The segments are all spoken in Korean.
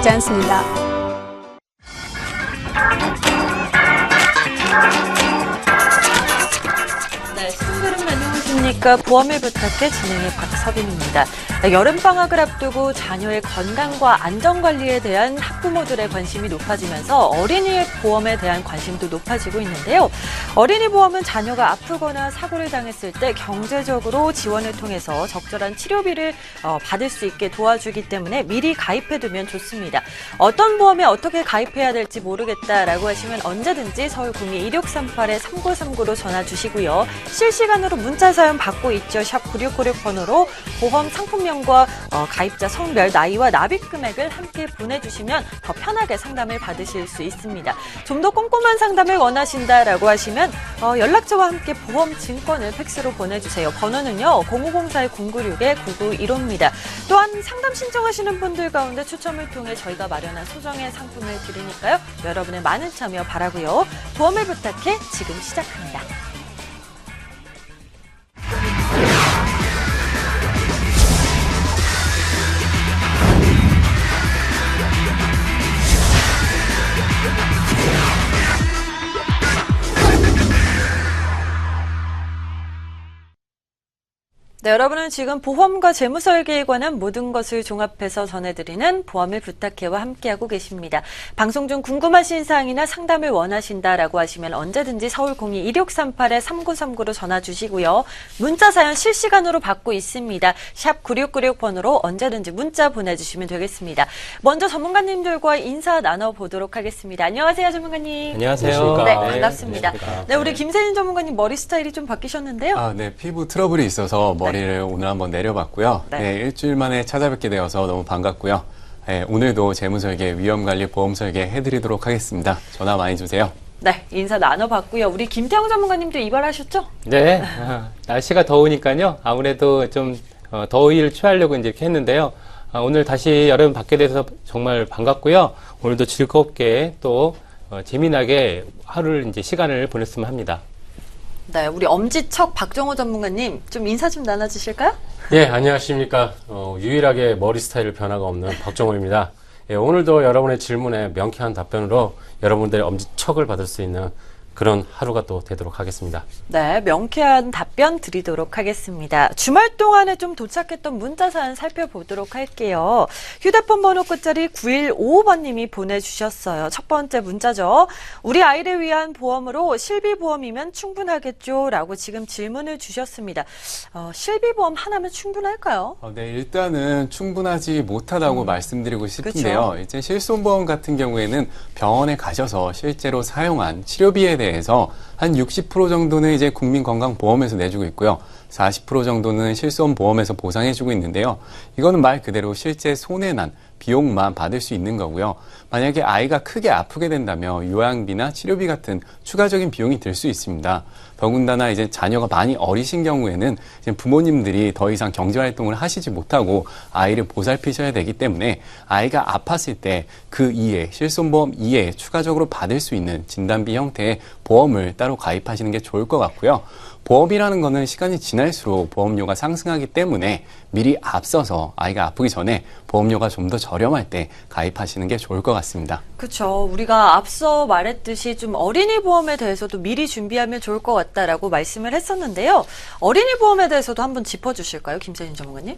위험하지 않습니다. 네, 시청자여러분 안녕하십니까. 보험을 부탁해 진행의 박서빈입니다. 여름방학을 앞두고 자녀의 건강과 안전관리에 대한 학부모들의 관심이 높아지면서 어린이 보험에 대한 관심도 높아지고 있는데요. 어린이 보험은 자녀가 아프거나 사고를 당했을 때 경제적으로 지원을 통해서 적절한 치료비를 받을 수 있게 도와주기 때문에 미리 가입해두면 좋습니다. 어떤 보험에 어떻게 가입해야 될지 모르겠다라고 하시면 언제든지 서울 02-1638-3939로 전화 주시고요. 실시간으로 문자 사연 받고 있죠. 샵 9696번으로 보험 상품명과 가입자 성별, 나이와 납입 금액을 함께 보내주시면 더 편하게 상담을 받으실 수 있습니다. 좀 더 꼼꼼한 상담을 원하신다라고 하시면 연락처와 함께 보험 증권을 팩스로 보내주세요. 번호는요. 050-4996-9915입니다. 또한 상담 신청하시는 분들 가운데 추첨을 통해 저희가 마련한 소정의 상품을 드리니까요. 여러분의 많은 참여 바라고요. 보험을 부탁해 지금 시작합니다. 네, 여러분은 지금 보험과 재무설계에 관한 모든 것을 종합해서 전해드리는 보험을 부탁해와 함께하고 계십니다. 방송 중 궁금하신 사항이나 상담을 원하신다라고 하시면 언제든지 서울 02-1638-3939로 전화 주시고요. 문자 사연 실시간으로 받고 있습니다. 샵 9696번으로 언제든지 문자 보내주시면 되겠습니다. 먼저 전문가님들과 인사 나눠보도록 하겠습니다. 안녕하세요, 전문가님. 안녕하세요. 네, 반갑습니다. 안녕하십니까. 네, 우리 김세진 전문가님 머리 스타일이 좀 바뀌셨는데요. 네, 피부 트러블이 있어서 머리를 오늘 한번 내려봤고요. 네, 일주일 만에 찾아뵙게 되어서 너무 반갑고요. 네, 오늘도 재무설계, 위험관리, 보험설계 해드리도록 하겠습니다. 전화 많이 주세요. 네, 인사 나눠봤고요. 우리 김태형 전문가님도 이발하셨죠? 네, 날씨가 더우니까요. 아무래도 좀 더위를 취하려고 이제 이렇게 했는데요. 오늘 다시 여러분 뵙게 돼서 정말 반갑고요. 오늘도 즐겁게 또 재미나게 하루를 이제 시간을 보냈으면 합니다. 네, 우리 엄지척 박정호 전문가님 좀 인사 좀 나눠주실까요? 예, 안녕하십니까. 유일하게 머리 스타일 변화가 없는 박정호입니다. 예, 오늘도 여러분의 질문에 명쾌한 답변으로 여러분들의 엄지척을 받을 수 있는 그런 하루가 또 되도록 하겠습니다. 네, 명쾌한 답변 드리도록 하겠습니다. 주말 동안에 좀 도착했던 문자 사연 살펴보도록 할게요. 휴대폰 번호 끝자리 9155번님이 보내주셨어요. 첫 번째 문자죠. 우리 아이를 위한 보험으로 실비보험이면 충분하겠죠? 라고 지금 질문을 주셨습니다. 실비보험 하나면 충분할까요? 네, 일단은 충분하지 못하다고 말씀드리고 싶은데요. 그쵸? 이제 실손보험 같은 경우에는 병원에 가셔서 실제로 사용한 치료비에 대해서 한 60% 정도는 이제 국민건강보험에서 내주고 있고요. 40% 정도는 실손보험에서 보상해주고 있는데요. 이거는 말 그대로 실제 손해난 비용만 받을 수 있는 거고요. 만약에 아이가 크게 아프게 된다면 요양비나 치료비 같은 추가적인 비용이 들 수 있습니다. 더군다나 이제 자녀가 많이 어리신 경우에는 이제 부모님들이 더 이상 경제활동을 하시지 못하고 아이를 보살피셔야 되기 때문에 아이가 아팠을 때 그 이에 실손보험 이에 추가적으로 받을 수 있는 진단비 형태의 보험을 따로 가입하시는 게 좋을 것 같고요. 보험이라는 거는 시간이 지날수록 보험료가 상승하기 때문에 미리 앞서서 아이가 아프기 전에 보험료가 좀 더 저렴할 때 가입하시는 게 좋을 것 같습니다. 그렇죠. 우리가 앞서 말했듯이 좀 어린이 보험에 대해서도 미리 준비하면 좋을 것 같다라고 말씀을 했었는데요. 어린이 보험에 대해서도 한번 짚어주실까요, 김세진 전문가님?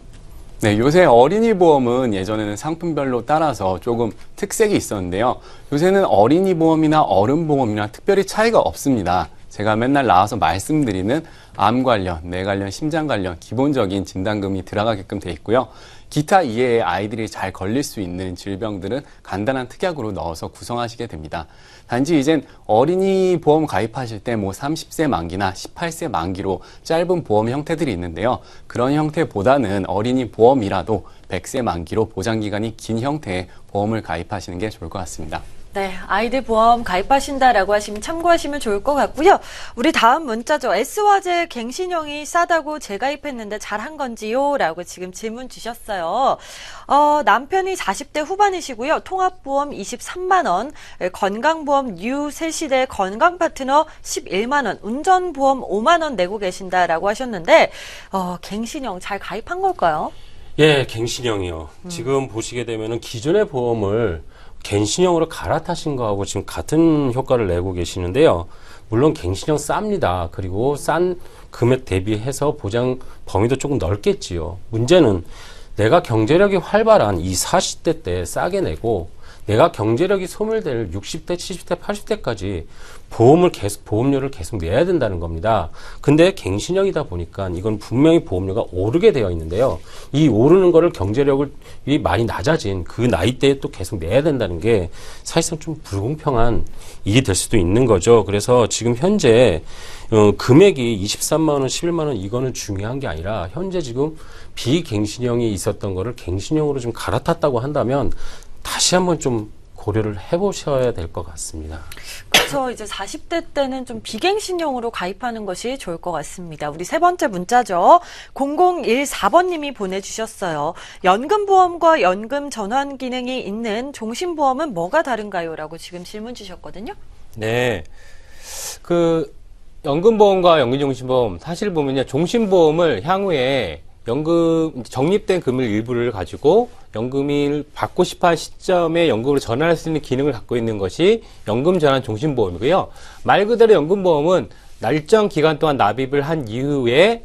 네, 요새 어린이 보험은 예전에는 상품별로 따라서 조금 특색이 있었는데요. 요새는 어린이 보험이나 어른 보험이나 특별히 차이가 없습니다. 제가 맨날 나와서 말씀드리는 암 관련, 뇌 관련, 심장 관련 기본적인 진단금이 들어가게끔 돼 있고요. 기타 이외에 아이들이 잘 걸릴 수 있는 질병들은 간단한 특약으로 넣어서 구성하시게 됩니다. 단지 이젠 어린이 보험 가입하실 때 뭐 30세 만기나 18세 만기로 짧은 보험 형태들이 있는데요. 그런 형태보다는 어린이 보험이라도 100세 만기로 보장기간이 긴 형태의 보험을 가입하시는 게 좋을 것 같습니다. 네, 아이들 보험 가입하신다라고 하시면 참고하시면 좋을 것 같고요. 우리 다음 문자죠. S화재 갱신형이 싸다고 재가입했는데 잘한 건지요? 라고 지금 질문 주셨어요. 남편이 40대 후반이시고요. 통합보험 23만 원, 건강보험 뉴 새시대 건강파트너 11만 원, 운전보험 5만 원 내고 계신다라고 하셨는데 갱신형 잘 가입한 걸까요? 예, 갱신형이요. 지금 보시게 되면은 기존의 보험을 갱신형으로 갈아타신 거하고 지금 같은 효과를 내고 계시는데요. 물론 갱신형 쌉니다. 그리고 싼 금액 대비해서 보장 범위도 조금 넓겠지요. 문제는 내가 경제력이 활발한 이 40대 때 싸게 내고 내가 경제력이 소멸될 60대, 70대, 80대까지 보험료를 계속 내야 된다는 겁니다. 근데 갱신형이다 보니까 이건 분명히 보험료가 오르게 되어 있는데요. 이 오르는 거를 경제력이 많이 낮아진 그 나이대에 또 계속 내야 된다는 게 사실상 좀 불공평한 일이 될 수도 있는 거죠. 그래서 지금 현재 금액이 23만 원, 11만 원 이거는 중요한 게 아니라 현재 지금 비갱신형이 있었던 거를 갱신형으로 좀 갈아탔다고 한다면 다시 한번 좀 고려를 해보셔야 될 것 같습니다. 그래서 이제 40대 때는 좀 비갱신형으로 가입하는 것이 좋을 것 같습니다. 우리 세 번째 문자죠. 0014번님이 보내주셨어요. 연금보험과 연금 전환 기능이 있는 종신보험은 뭐가 다른가요? 라고 지금 질문 주셨거든요. 네. 연금보험과 연금종신보험, 사실 보면요, 종신보험을 향후에 연금, 적립된 금일 일부를 가지고 연금을 받고 싶어 한 시점에 연금으로 전환할 수 있는 기능을 갖고 있는 것이 연금 전환 종신보험이고요. 말 그대로 연금보험은 일정 기간 동안 납입한 이후에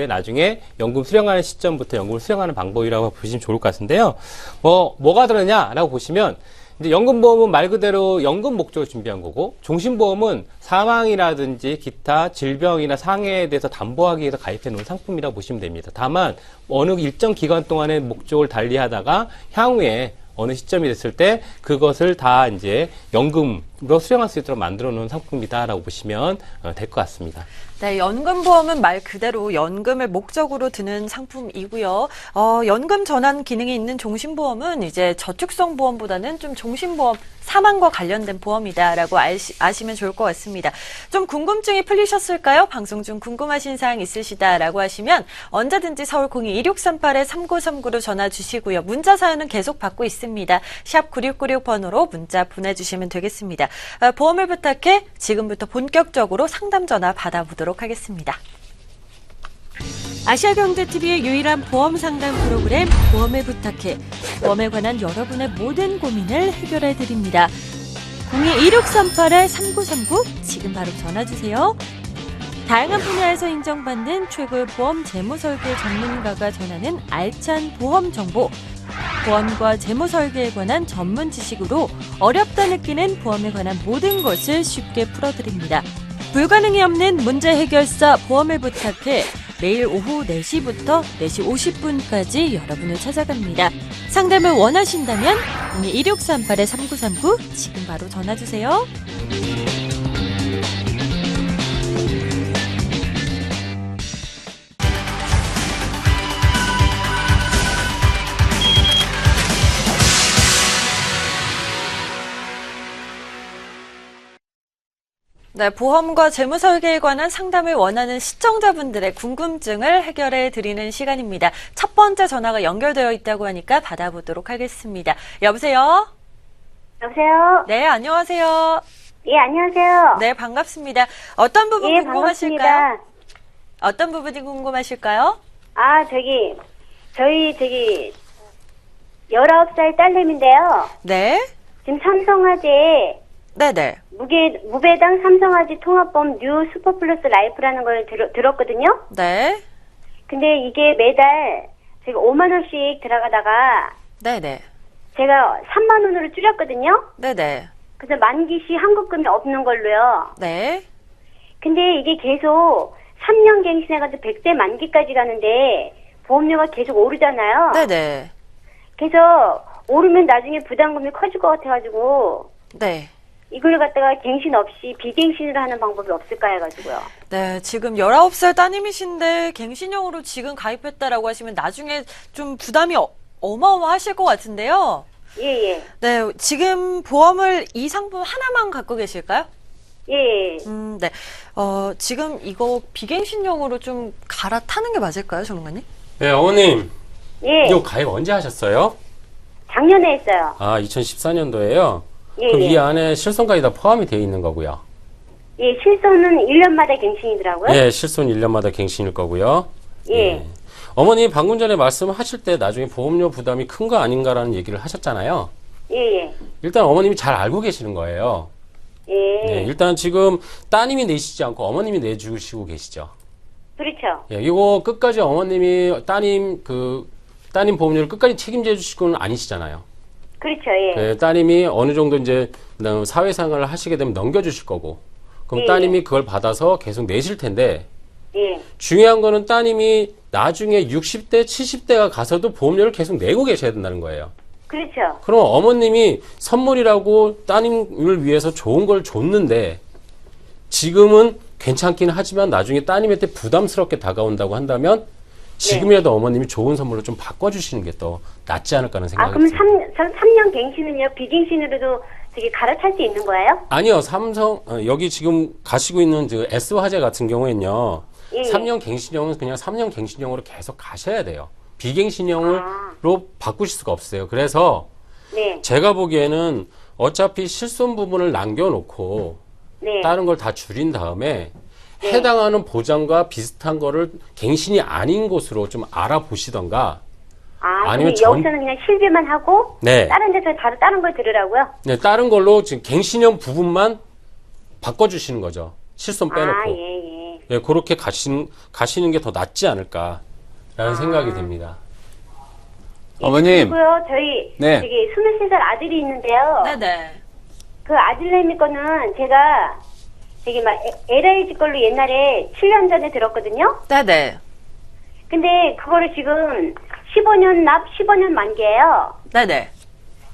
나중에 연금 수령하는 시점부터 연금을 수령하는 방법이라고 보시면 좋을 것 같은데요. 뭐가 다르냐라고 보시면, 이제 연금보험은 말 그대로 연금 목적을 준비한 거고, 종신보험은 사망이라든지 기타 질병이나 상해에 대해서 담보하기 위해서 가입해 놓은 상품이라고 보시면 됩니다. 다만 어느 일정 기간 동안의 목적을 달리하다가 향후에 어느 시점이 됐을 때 그것을 다 이제 연금으로 수령할 수 있도록 만들어 놓은 상품이다라고 보시면 될 것 같습니다. 네, 연금보험은 말 그대로 연금을 목적으로 드는 상품이고요. 연금 전환 기능이 있는 종신보험은 이제 저축성 보험보다는 좀 종신보험, 사망과 관련된 보험이다라고 아시면 좋을 것 같습니다. 좀 궁금증이 풀리셨을까요? 방송 중 궁금하신 사항 있으시다라고 하시면 언제든지 서울 02-2638-3939로 전화 주시고요. 문자 사연은 계속 받고 있습니다. 샵 9696번으로 문자 보내주시면 되겠습니다. 보험을 부탁해 지금부터 본격적으로 상담 전화 받아보도록 하겠습니다. 아시아경제TV의 유일한 보험 상담 프로그램 보험을 부탁해 보험에 관한 여러분의 모든 고민을 해결해 드립니다. 02-2638-3939 지금 바로 전화 주세요. 다양한 분야에서 인정받는 최고의 보험 재무 설계 전문가가 전하는 알찬 보험 정보, 보험과 재무 설계에 관한 전문 지식으로 어렵다 느끼는 보험에 관한 모든 것을 쉽게 풀어드립니다. 불가능이 없는 문제 해결사 보험을 부탁해 매일 오후 4시부터 4시 50분까지 여러분을 찾아갑니다. 상담을 원하신다면 02-2638-3939 지금 바로 전화주세요. 네, 보험과 재무 설계에 관한 상담을 원하는 시청자분들의 궁금증을 해결해 드리는 시간입니다. 첫 번째 전화가 연결되어 있다고 하니까 받아보도록 하겠습니다. 여보세요? 여보세요? 네, 안녕하세요. 예, 안녕하세요. 네, 반갑습니다. 어떤 부분 예, 궁금하실까요? 반갑습니다. 어떤 부분이 궁금하실까요? 저희 19살 딸내미인데요. 네, 지금 삼성화재 네네. 무배당 삼성화재 통합보험 뉴 슈퍼플러스 라이프라는 걸 들었거든요. 네, 근데 이게 매달 제가 5만 원씩 들어가다가 네네. 제가 3만 원으로 줄였거든요. 네네. 그래서 만기 시 환급금이 없는 걸로요. 네, 근데 이게 계속 3년 갱신해가지고 100세 만기까지 가는데 보험료가 계속 오르잖아요. 네네. 그래서 오르면 나중에 부담금이 커질 것 같아가지고 네. 이걸 갖다가 갱신 없이 비갱신으로 하는 방법이 없을까 해가지고요. 네, 지금 19살 따님이신데 갱신형으로 지금 가입했다라고 하시면 나중에 좀 부담이 어마어마하실 것 같은데요. 예. 네, 지금 보험을 이 상품 하나만 갖고 계실까요? 예. 네. 지금 이거 비갱신형으로 좀 갈아타는 게 맞을까요, 전문가님? 네, 어머님. 예. 이거 가입 언제 하셨어요? 작년에 했어요. 2014년도에요. 예. 그럼 이 안에 실손까지 다 포함이 되어 있는 거고요. 예, 실손은 1년마다 갱신이더라고요. 예, 실손 1년마다 갱신일 거고요. 예. 어머니 방금 전에 말씀하실 때 나중에 보험료 부담이 큰 거 아닌가라는 얘기를 하셨잖아요. 예, 예. 일단 어머님이 잘 알고 계시는 거예요. 예. 네, 일단 지금 따님이 내시지 않고 어머님이 내주시고 계시죠. 그렇죠. 예, 이거 끝까지 어머님이 따님 보험료를 끝까지 책임져 주실 건 아니시잖아요. 그렇죠. 예. 예, 따님이 어느 정도 이제 사회생활을 하시게 되면 넘겨주실 거고, 그럼 예. 따님이 그걸 받아서 계속 내실 텐데, 예. 중요한 거는 따님이 나중에 60대, 70대가 가서도 보험료를 계속 내고 계셔야 된다는 거예요. 그렇죠. 그럼 어머님이 선물이라고 따님을 위해서 좋은 걸 줬는데 지금은 괜찮긴 하지만 나중에 따님한테 부담스럽게 다가온다고 한다면 지금이라도 어머님이 좋은 선물로 좀 바꿔주시는 게 더 낫지 않을까 하는 아, 생각이 그럼 듭니다. 3년 갱신은요? 비갱신으로도 저기 갈아탈 수 있는 거예요? 아니요. 여기 지금 가시고 있는 S화재 같은 경우에는요. 예. 3년 갱신형은 그냥 3년 갱신형으로 계속 가셔야 돼요. 비갱신형으로 바꾸실 수가 없어요. 그래서 네. 제가 보기에는 어차피 실손 부분을 남겨놓고 네. 다른 걸 다 줄인 다음에 해당하는 보장과 비슷한 거를 갱신이 아닌 곳으로 좀 알아보시던가. 아, 아니면 그럼 여기서는 그냥 실비만 하고 네. 다른 데서 다른 걸 들으라고요? 네, 다른 걸로 지금 갱신형 부분만 바꿔주시는 거죠. 실손 빼놓고. 아, 예, 예. 예, 그렇게 가시는 게 더 낫지 않을까라는 생각이 듭니다. 어머님. 그리고요, 저희 네. 저기 23살 아들이 있는데요. 네네. 그 아들내미 거는 제가 저기 막 LIG 걸로 옛날에 7년 전에 들었거든요. 네네. 근데 그거를 지금 15년 납 15년 만기예요. 네네.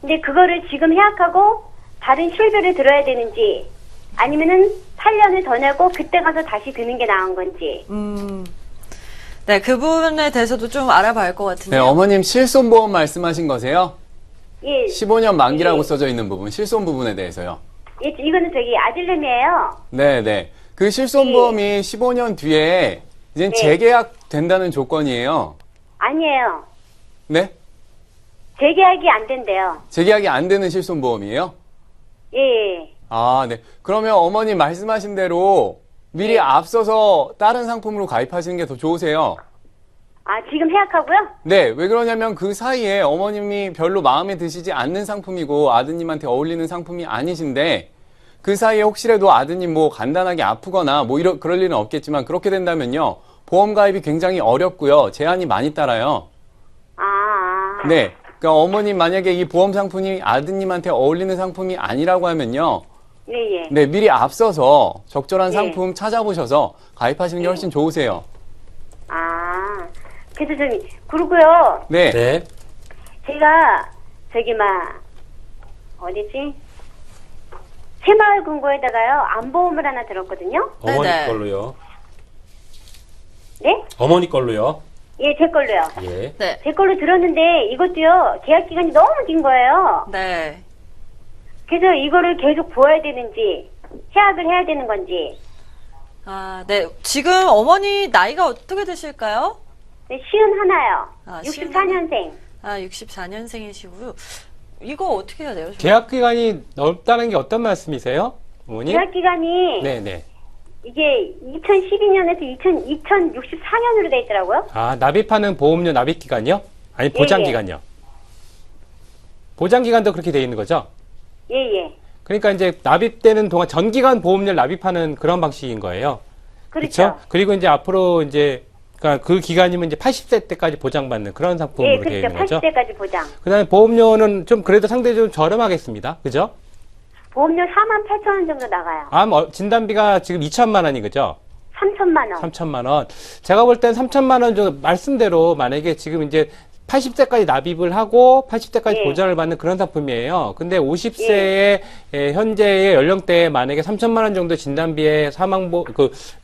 근데 그거를 지금 해약하고 다른 실비를 들어야 되는지 아니면은 8년을 더 내고 그때 가서 다시 드는 게 나은 건지. 네, 그 부분에 대해서도 좀 알아봐야 할 것 네, 같은데요. 어머님 실손보험 말씀하신 거세요? 예. 15년 만기라고 예. 써져 있는 부분, 실손 부분에 대해서요. 예, 이거는 저기 아들내미예요. 네. 그 실손보험이 15년 뒤에 이제 네. 재계약 된다는 조건이에요. 아니에요. 네? 재계약이 안 된대요. 재계약이 안 되는 실손보험이에요? 예. 아, 네. 그러면 어머님 말씀하신 대로 미리 앞서서 다른 상품으로 가입하시는 게 더 좋으세요. 아, 지금 해약하고요? 네, 왜 그러냐면 그 사이에 어머님이 별로 마음에 드시지 않는 상품이고 아드님한테 어울리는 상품이 아니신데 그 사이에 혹시라도 아드님 뭐 간단하게 아프거나 뭐 그럴 일은 없겠지만 그렇게 된다면요. 보험 가입이 굉장히 어렵고요. 제한이 많이 따라요. 네. 그러니까 어머님 만약에 이 보험 상품이 아드님한테 어울리는 상품이 아니라고 하면요. 예. 네, 미리 앞서서 적절한 네. 상품 찾아보셔서 가입하시는 게 훨씬 좋으세요. 아, 그래서 그러고요. 네. 네. 제가 저기 어디지? 새마을금고에다가요 안보험을 하나 들었거든요. 어머니 네네. 걸로요. 네? 어머니 걸로요. 예, 제 걸로요. 예. 네. 제 걸로 들었는데 이것도요 계약 기간이 너무 긴 거예요. 네. 그래서 이거를 계속 보아야 되는지 해약을 해야 되는 건지. 아, 네. 지금 어머니 나이가 어떻게 되실까요? 네, 51요. 아, 64년생. 아, 64년생이시고요. 이거 어떻게 해야 돼요? 계약 기간이 넓다는 게 어떤 말씀이세요? 어머니? 계약 기간이 네네. 이게 2012년에서 2064년으로 돼 있더라고요. 아, 납입하는 보험료 납입 기간이요? 아니, 보장 예, 예. 기간이요? 보장 기간도 그렇게 돼 있는 거죠? 예. 그러니까 이제 납입되는 동안 전기간 보험료를 납입하는 그런 방식인 거예요. 그렇죠. 그리고 이제 앞으로 이제 그러니까 그 기간이면 이제 80세 때까지 보장받는 그런 상품으로 예, 되어 그렇죠. 있는 거죠. 80세까지 보장. 그다음에 보험료는 좀 그래도 상대적으로 저렴하겠습니다. 그죠? 보험료 48,000원 정도 나가요. 암 진단비가 지금 2천만 원이 그죠? 3천만 원. 3천만 원. 제가 볼 땐 3천만 원 정도 말씀대로 만약에 지금 이제 80세까지 납입을 하고 80세까지 예. 보장을 받는 그런 상품이에요. 근데 50세의 현재의 연령대에 만약에 3천만 원 정도 진단비에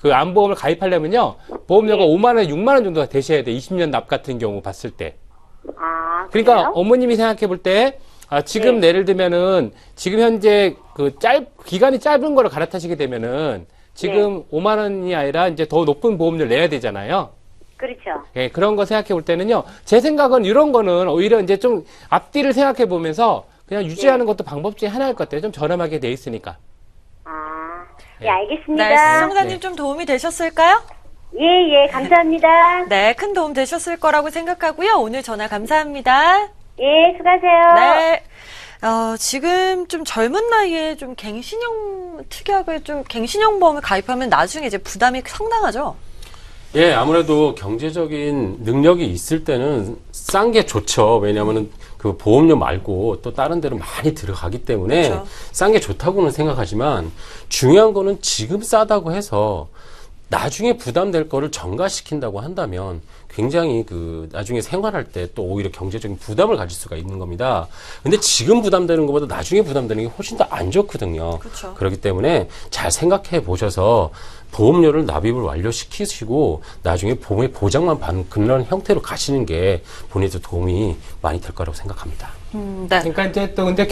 그 암보험을 가입하려면요. 보험료가 예. 5만 원, 6만 원 정도가 되셔야 돼. 20년 납 같은 경우 봤을 때. 아, 그러니까 그래요? 어머님이 생각해 볼 때, 지금 네. 예를 들면은, 지금 현재 기간이 짧은 거를 갈아타시게 되면은, 지금 네. 5만 원이 아니라 이제 더 높은 보험료를 내야 되잖아요. 그렇죠. 예, 그런 거 생각해 볼 때는요, 제 생각은 이런 거는 오히려 이제 좀 앞뒤를 생각해 보면서 그냥 유지하는 것도 방법 중에 하나일 것 같아요. 좀 저렴하게 돼 있으니까. 아, 네. 예, 알겠습니다. 네, 시청자님 네. 좀 도움이 되셨을까요? 예, 감사합니다. 네, 큰 도움 되셨을 거라고 생각하고요. 오늘 전화 감사합니다. 예, 수고하세요. 네. 지금 좀 젊은 나이에 좀 갱신형 보험을 가입하면 나중에 이제 부담이 상당하죠? 예, 아무래도 경제적인 능력이 있을 때는 싼 게 좋죠. 왜냐하면은 그 보험료 말고 또 다른 데로 많이 들어가기 때문에 그렇죠. 싼 게 좋다고는 생각하지만 중요한 거는 지금 싸다고 해서 나중에 부담될 거를 전가시킨다고 한다면 굉장히 그 나중에 생활할 때 또 오히려 경제적인 부담을 가질 수가 있는 겁니다. 근데 지금 부담되는 것보다 나중에 부담되는 게 훨씬 더 안 좋거든요. 그렇죠. 그렇기 때문에 잘 생각해 보셔서 보험료를 납입을 완료시키시고 나중에 보험의 보장만 받는 그런 형태로 가시는 게 본인에도 도움이 많이 될 거라고 생각합니다. 네. 그러니까 이제 또 근데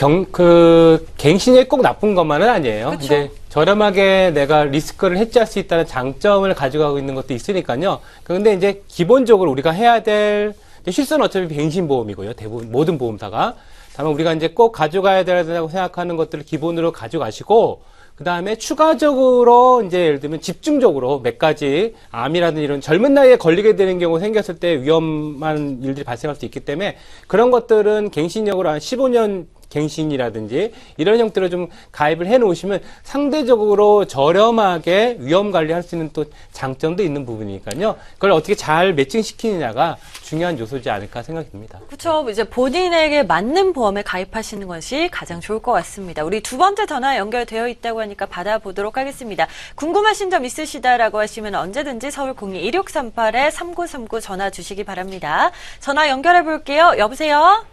갱신이 꼭 나쁜 것만은 아니에요. 그쵸. 이제 저렴하게 내가 리스크를 해지할 수 있다는 장점을 가져가고 있는 것도 있으니까요. 근데 이제 기본적으로 우리가 해야 될 실수는 어차피 갱신보험이고요. 대부분 모든 보험사가. 다만 우리가 이제 꼭 가져가야 된다고 생각하는 것들을 기본으로 가져가시고 그 다음에 추가적으로 이제 예를 들면 집중적으로 몇 가지 암이라든지 이런 젊은 나이에 걸리게 되는 경우 생겼을 때 위험한 일들이 발생할 수 있기 때문에 그런 것들은 갱신력으로 한 15년 갱신이라든지 이런 형태로 좀 가입을 해 놓으시면 상대적으로 저렴하게 위험 관리할 수 있는 또 장점도 있는 부분이니까요. 그걸 어떻게 잘 매칭시키느냐가 중요한 요소지 않을까 생각이 듭니다. 그렇죠. 이제 본인에게 맞는 보험에 가입하시는 것이 가장 좋을 것 같습니다. 우리 두 번째 전화 연결되어 있다고 하니까 받아보도록 하겠습니다. 궁금하신 점 있으시다라고 하시면 언제든지 서울 02-1638-3939 전화 주시기 바랍니다. 전화 연결해 볼게요. 여보세요?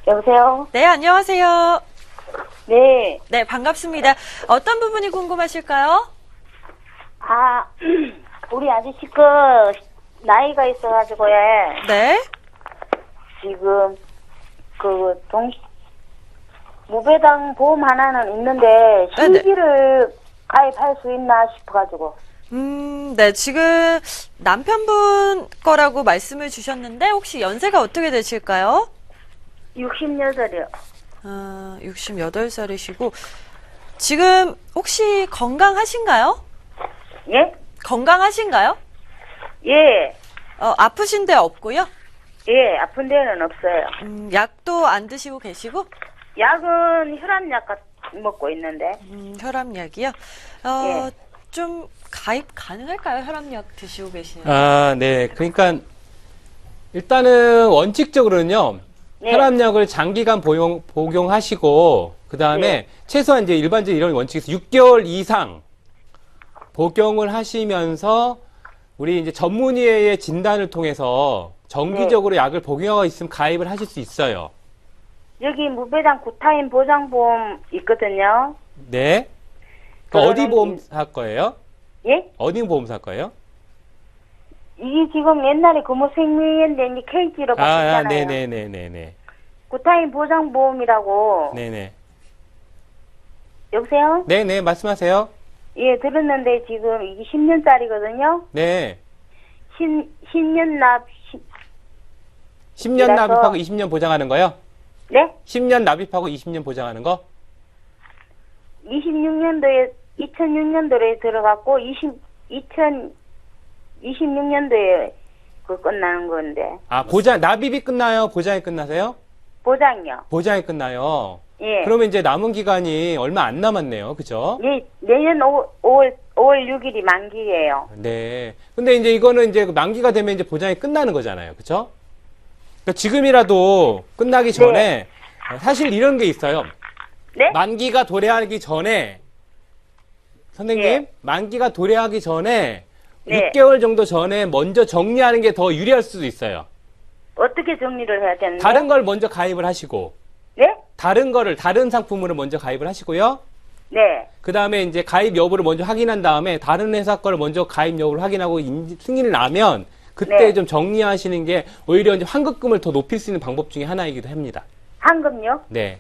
여보세요? 네, 안녕하세요. 네. 네, 반갑습니다. 어떤 부분이 궁금하실까요? 우리 아저씨 나이가 있어가지고, 네. 지금, 무배당 보험 하나는 있는데, 네네. 신기를 가입할 수 있나 싶어가지고. 네, 지금 남편분 거라고 말씀을 주셨는데, 혹시 연세가 어떻게 되실까요? 68이요. 68살이시고, 지금 혹시 건강하신가요? 예? 건강하신가요? 예. 아프신 데 없고요? 예, 아픈 데는 없어요. 약도 안 드시고 계시고? 약은 혈압약 먹고 있는데. 혈압약이요? 예. 좀 가입 가능할까요? 혈압약 드시고 계시는. 네. 그러니까 일단은 원칙적으로는요. 네. 혈압약을 장기간 복용하시고 그 다음에 네. 최소한 이제 일반적인 이런 원칙에서 6개월 이상 복용을 하시면서 우리 이제 전문의의 진단을 통해서 정기적으로 약을 복용하고 있으면 가입을 하실 수 있어요. 여기 무배당 구타임 보장보험 있거든요. 네. 그러면 어디 보험사 거예요? 예? 어디 보험사 거예요? 이게 지금 옛날에 금호생명인데 이제 KG로 바뀌었잖아요. 네네네네네. 구타임 보장보험이라고. 네네. 여보세요? 네네, 말씀하세요. 예, 들었는데 지금 이게 10년짜리거든요. 네. 10년 납, 10년 그래서- 납입하고 20년 보장하는 거요? 네? 10년 납입하고 20년 보장하는 거? 2006년도에 들어갔고, 2026년도에 끝나는 건데. 납입이 끝나요? 보장이 끝나세요? 보장요. 보장이 끝나요. 예. 그러면 이제 남은 기간이 얼마 안 남았네요. 그죠? 예, 내년 5월 6일이 만기예요. 네. 근데 이제 이거는 이제 만기가 되면 이제 보장이 끝나는 거잖아요. 그죠? 그러니까 지금이라도 끝나기 전에 사실 이런 게 있어요. 네? 만기가 도래하기 전에 선생님, 예. 만기가 도래하기 전에 네. 6개월 정도 전에 먼저 정리하는 게 더 유리할 수도 있어요. 어떻게 정리를 해야 되는데? 다른 걸 먼저 가입을 하시고 네? 다른 상품으로 먼저 가입을 하시고요. 네. 그 다음에 이제 가입 여부를 먼저 확인한 다음에 다른 회사 거를 먼저 가입 여부를 확인하고 승인을 나면 그때 네. 좀 정리하시는 게 오히려 이제 환급금을 더 높일 수 있는 방법 중에 하나이기도 합니다. 한금요? 네.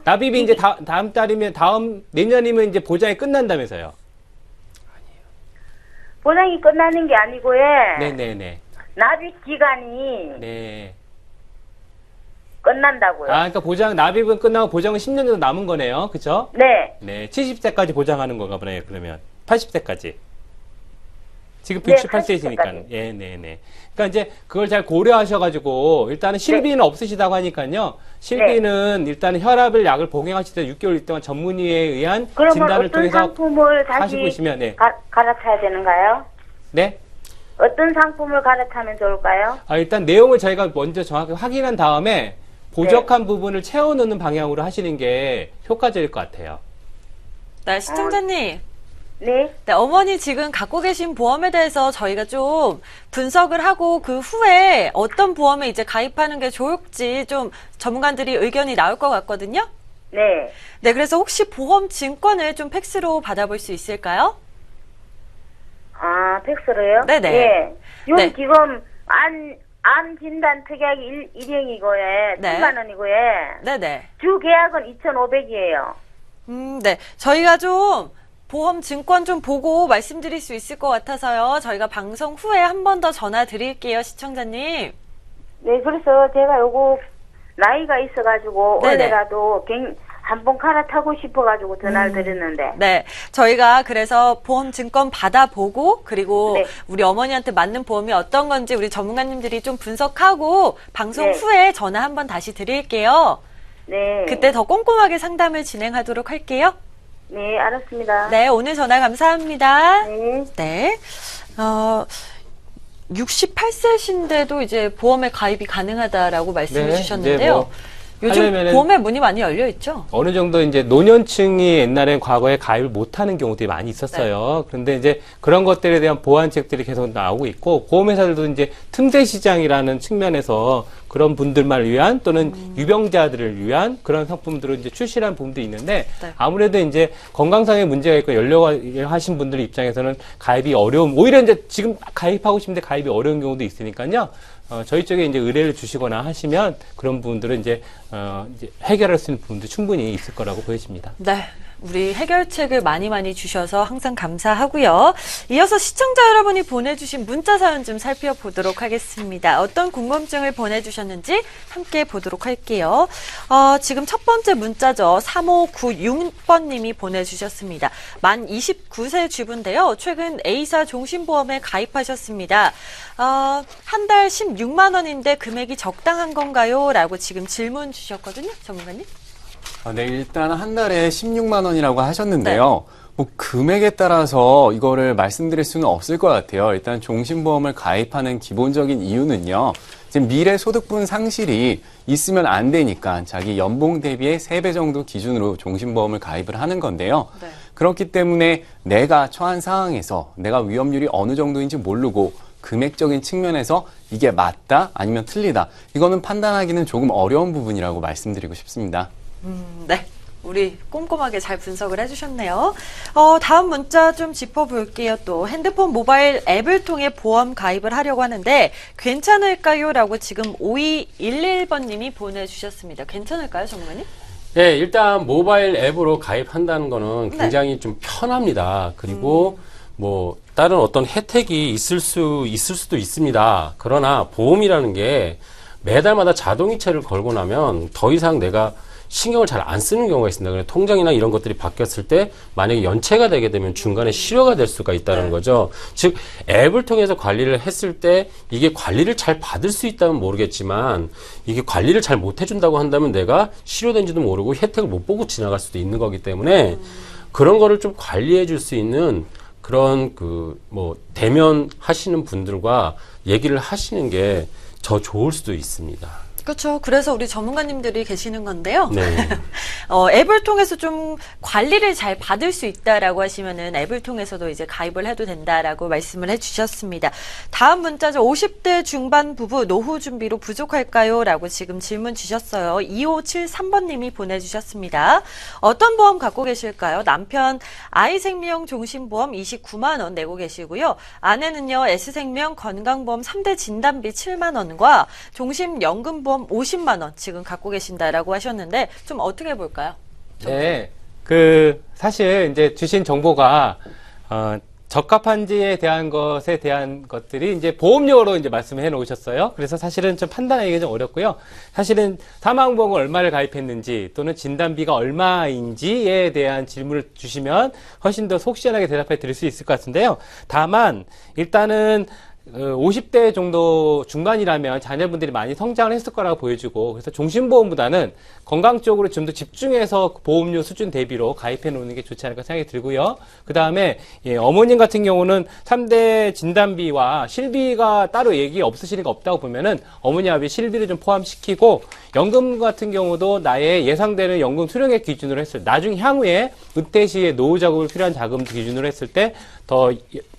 납입이 이제 다음 달이면 내년이면 이제 보장이 끝난다면서요. 보장이 끝나는 게 아니고요. 네네네. 납입 기간이 네. 끝난다고요. 그러니까 납입은 끝나고 보장은 10년 정도 남은 거네요. 그쵸? 네. 네. 70세까지 보장하는 건가 보네요. 그러면. 80세까지. 지금 네, 68세이시니까. 80세까지. 예, 네, 네. 그러니까 이제 그걸 잘 고려하셔가지고 일단은 실비는 없으시다고 하니까요. 실비는 일단은 혈압을 약을 복용하실 때 6개월 동안 전문의에 의한 그러면 진단을 어떤 통해서 상품을 다시 하시고 있으면, 네. 갈아타야 되는가요? 네. 어떤 상품을 갈아타면 좋을까요? 일단 내용을 저희가 먼저 정확히 확인한 다음에 부족한 부분을 채워넣는 방향으로 하시는 게 효과적일 것 같아요. 네, 시청자님. 네. 네, 어머니 지금 갖고 계신 보험에 대해서 저희가 좀 분석을 하고 그 후에 어떤 보험에 이제 가입하는 게 좋을지 좀 전문가들이 의견이 나올 것 같거든요. 네. 네, 그래서 혹시 보험 증권을 좀 팩스로 받아볼 수 있을까요? 아, 팩스로요? 네네. 예. 요 네. 지금 암 진단 특약이 1행이고요. 네. 10만 원이고요. 네네. 주 계약은 2,500이에요. 네. 저희가 좀 보험 증권 좀 보고 말씀드릴 수 있을 것 같아서요. 저희가 방송 후에 한 번 더 전화 드릴게요, 시청자님. 네, 그래서 제가 요거 나이가 있어가지고 네네. 원래라도 한번 갈아타고 싶어가지고 전화를 드렸는데. 네. 저희가 그래서 보험 증권 받아보고 그리고 네. 우리 어머니한테 맞는 보험이 어떤 건지 우리 전문가님들이 좀 분석하고 방송 네. 후에 전화 한 번 다시 드릴게요. 네. 그때 더 꼼꼼하게 상담을 진행하도록 할게요. 네, 알았습니다. 네. 오늘 전화 감사합니다. 네. 네. 68세신데도 이제 보험에 가입이 가능하다라고 말씀해 네, 주셨는데요. 이제 뭐 요즘 하려면은 보험에 문이 많이 열려 있죠? 어느 정도 이제 노년층이 옛날엔 과거에 가입을 못하는 경우들이 많이 있었어요. 그런데 이제 그런 것들에 대한 보완책들이 계속 나오고 있고 보험회사들도 이제 틈새 시장이라는 측면에서 그런 분들만 위한 또는 유병자들을 위한 그런 상품들을 이제 출시한 부분도 있는데 네. 아무래도 이제 건강상의 문제가 있고 연령하신 분들 입장에서는 가입이 어려움 오히려 이제 지금 가입하고 싶은데 가입이 어려운 경우도 있으니까요. 저희 쪽에 이제 의뢰를 주시거나 하시면 그런 부분들은 이제 해결할 수 있는 부분도 충분히 있을 거라고 보여집니다. 네. 우리 해결책을 많이 주셔서 항상 감사하고요. 이어서 시청자 여러분이 보내주신 문자 사연 좀 살펴보도록 하겠습니다. 어떤 궁금증을 보내주셨는지 함께 보도록 할게요. 지금 첫 번째 문자죠. 3596번님이 보내주셨습니다. 만 29세 주부인데요. 최근 A사 종신보험에 가입하셨습니다. 한 달 16만 원인데 금액이 적당한 건가요? 라고 지금 질문 주셨거든요. 전문가님. 네, 일단 한 달에 16만 원이라고 하셨는데요. 뭐 금액에 따라서 이거를 말씀드릴 수는 없을 것 같아요. 일단 종신보험을 가입하는 기본적인 이유는요. 지금 미래 소득분 상실이 있으면 안 되니까 자기 연봉 대비의 3배 정도 기준으로 종신보험을 가입을 하는 건데요. 네. 그렇기 때문에 내가 처한 상황에서 내가 위험률이 어느 정도인지 모르고 금액적인 측면에서 이게 맞다 아니면 틀리다. 이거는 판단하기는 조금 어려운 부분이라고 말씀드리고 싶습니다. 네. 우리 꼼꼼하게 잘 분석을 해주셨네요. 다음 문자 좀 짚어볼게요. 또 핸드폰 모바일 앱을 통해 보험 가입을 하려고 하는데 괜찮을까요? 라고 지금 5211번님이 보내주셨습니다. 괜찮을까요, 전문가님? 네, 일단 모바일 앱으로 가입한다는 거는 굉장히 좀 편합니다. 그리고 뭐 다른 어떤 혜택이 있을 수도 있습니다. 그러나 보험이라는 게 매달마다 자동이체를 걸고 나면 더 이상 내가 신경을 잘 안 쓰는 경우가 있습니다. 그래서 통장이나 이런 것들이 바뀌었을 때 만약에 연체가 되게 되면 중간에 실효가 될 수가 있다는 거죠. 즉 앱을 통해서 관리를 했을 때 이게 관리를 잘 받을 수 있다면 모르겠지만 이게 관리를 잘 못 해준다고 한다면 내가 실효된지도 모르고 혜택을 못 보고 지나갈 수도 있는 거기 때문에 그런 거를 좀 관리해 줄 수 있는 그런 대면 하시는 분들과 얘기를 하시는 게 더 좋을 수도 있습니다. 그렇죠. 그래서 우리 전문가님들이 계시는 건데요. 네. 앱을 통해서 좀 관리를 잘 받을 수 있다라고 하시면은 앱을 통해서도 이제 가입을 해도 된다라고 말씀을 해주셨습니다. 다음 문자죠. 50대 중반 부부 노후 준비로 부족할까요? 라고 지금 질문 주셨어요. 2573번님이 보내주셨습니다. 어떤 보험 갖고 계실까요? 남편 아이생명 종신보험 29만 원 내고 계시고요. 아내는요 S생명 건강보험 3대 진단비 7만 원과 종신연금보험 50만 원 지금 갖고 계신다라고 하셨는데 좀 어떻게 볼까요? 네. 사실 이제 주신 정보가 적합한지에 대한 것에 대한 것들이 이제 보험료로 이제 말씀해 놓으셨어요. 그래서 사실은 좀 판단하기가 좀 어렵고요. 사실은 사망보험을 얼마를 가입했는지 또는 진단비가 얼마인지에 대한 질문을 주시면 훨씬 더 속 시원하게 대답해 드릴 수 있을 것 같은데요. 다만 일단은 50대 정도 중반이라면 자녀분들이 많이 성장을 했을 거라고 보여지고, 그래서 종신보험보다는 건강 쪽으로 좀 더 집중해서 보험료 수준 대비로 가입해 놓는 게 좋지 않을까 생각이 들고요. 그 다음에 어머님 같은 경우는 3대 진단비와 실비가 따로 얘기 없으시니까 없다고 보면은 어머니 아버지 실비를 좀 포함시키고, 연금 같은 경우도 나의 예상되는 연금 수령액 기준으로 했을 때, 나중 향후에 은퇴 시에 노후 자금을 필요한 자금 기준으로 했을 때 더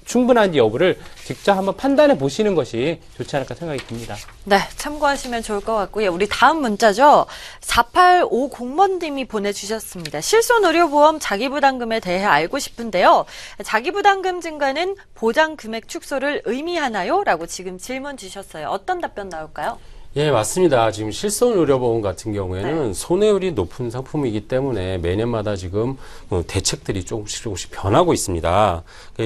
충분한지 여부를 직접 한번 판단해 보시는 것이 좋지 않을까 생각이 듭니다. 네, 참고하시면 좋을 것 같고요. 우리 다음 문자죠. 4850번님이 보내주셨습니다. 실손의료보험 자기부담금에 대해 알고 싶은데요. 자기부담금 증가는 보장금액 축소를 의미하나요? 라고 지금 질문 주셨어요. 어떤 답변 나올까요? 예, 맞습니다. 지금 실손의료보험 같은 경우에는 손해율이 높은 상품이기 때문에 매년마다 지금 대책들이 조금씩 변하고 있습니다.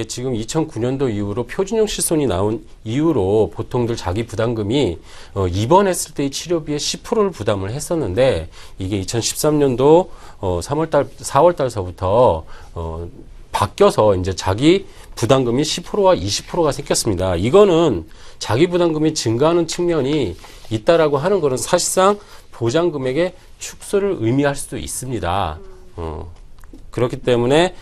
지금 2009년도 이후로 표준형 실손이 나온 이후로 보통들 자기 부담금이 입원했을 때의 치료비의 10%를 부담을 했었는데, 이게 2013년도 4월달서부터 바뀌어서 이제 자기 부담금이 10%와 20%가 생겼습니다. 이거는 자기 부담금이 증가하는 측면이 있다라고 하는 것은 사실상 보장 금액의 축소를 의미할 수도 있습니다. 그렇기 때문에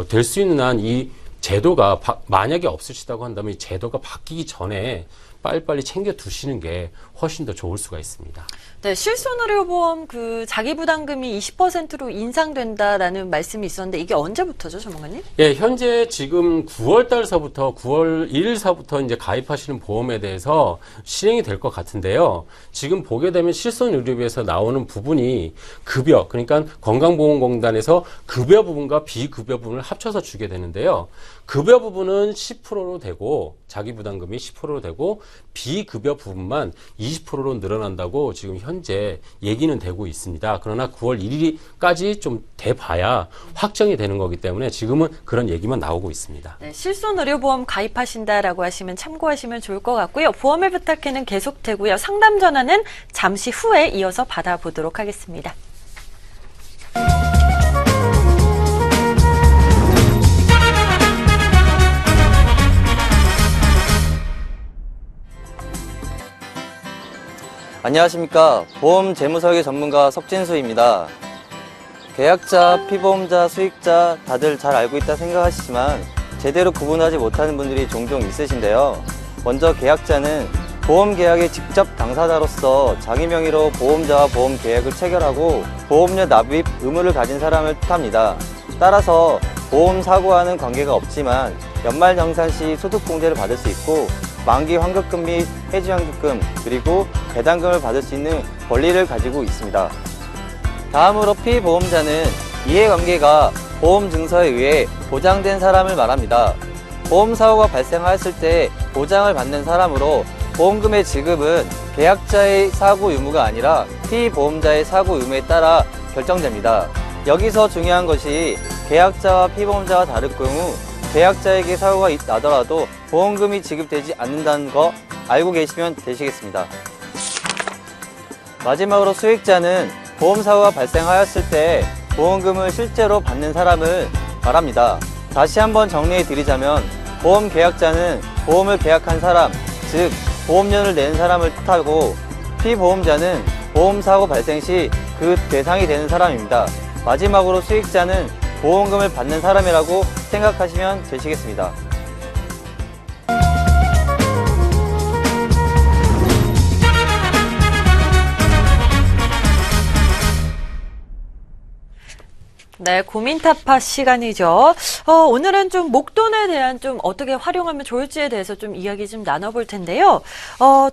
될 수 있는 한 이 제도가 만약에 없으시다고 한다면 이 제도가 바뀌기 전에 빨리빨리 챙겨 두시는 게 훨씬 더 좋을 수가 있습니다. 네, 실손의료보험 자기 부담금이 20%로 인상된다라는 말씀이 있었는데 이게 언제부터죠, 전문가님? 예, 현재 지금 9월 달서부터 9월 1일서부터 이제 가입하시는 보험에 대해서 실행이 될 것 같은데요. 지금 보게 되면 실손의료비에서 나오는 부분이 급여, 그러니까 건강보험공단에서 급여 부분과 비급여 부분을 합쳐서 주게 되는데요. 급여 부분은 10%로 되고 자기 부담금이 10%로 되고 비급여 부분만 20%로 늘어난다고 지금 현재 얘기는 되고 있습니다. 그러나 9월 1일까지 좀 돼봐야 확정이 되는 거기 때문에 지금은 그런 얘기만 나오고 있습니다. 네, 실손의료보험 가입하신다라고 하시면 참고하시면 좋을 것 같고요. 보험을 부탁해는 계속되고요. 상담 전화는 잠시 후에 이어서 받아보도록 하겠습니다. 안녕하십니까. 보험 재무설계 전문가 석진수입니다. 계약자, 피보험자, 수익자 다들 잘 알고 있다 생각하시지만 제대로 구분하지 못하는 분들이 종종 있으신데요. 먼저 계약자는 보험 계약의 직접 당사자로서 자기 명의로 보험자와 보험 계약을 체결하고 보험료 납입 의무를 가진 사람을 뜻합니다. 따라서 보험 사고와는 관계가 없지만 연말정산 시 소득공제를 받을 수 있고 만기 환급금 및 해지 환급금 그리고 배당금을 받을 수 있는 권리를 가지고 있습니다. 다음으로 피보험자는 이해관계가 보험 증서에 의해 보장된 사람을 말합니다. 보험사고가 발생하였을 때 보장을 받는 사람으로 보험금의 지급은 계약자의 사고 의무가 아니라 피보험자의 사고 의무에 따라 결정됩니다. 여기서 중요한 것이 계약자와 피보험자가 다를 경우 계약자에게 사고가 나더라도 보험금이 지급되지 않는다는 거 알고 계시면 되시겠습니다. 마지막으로 수익자는 보험사고가 발생하였을 때 보험금을 실제로 받는 사람을 말합니다. 다시 한번 정리해 드리자면 보험 계약자는 보험을 계약한 사람, 즉 보험료를 내는 사람을 뜻하고 피보험자는 보험사고 발생 시 그 대상이 되는 사람입니다. 마지막으로 수익자는 보험금을 받는 사람이라고 생각하시면 되시겠습니다. 네, 고민타파 시간이죠. 오늘은 좀 목돈에 대한 좀 어떻게 활용하면 좋을지에 대해서 좀 이야기 좀 나눠볼 텐데요.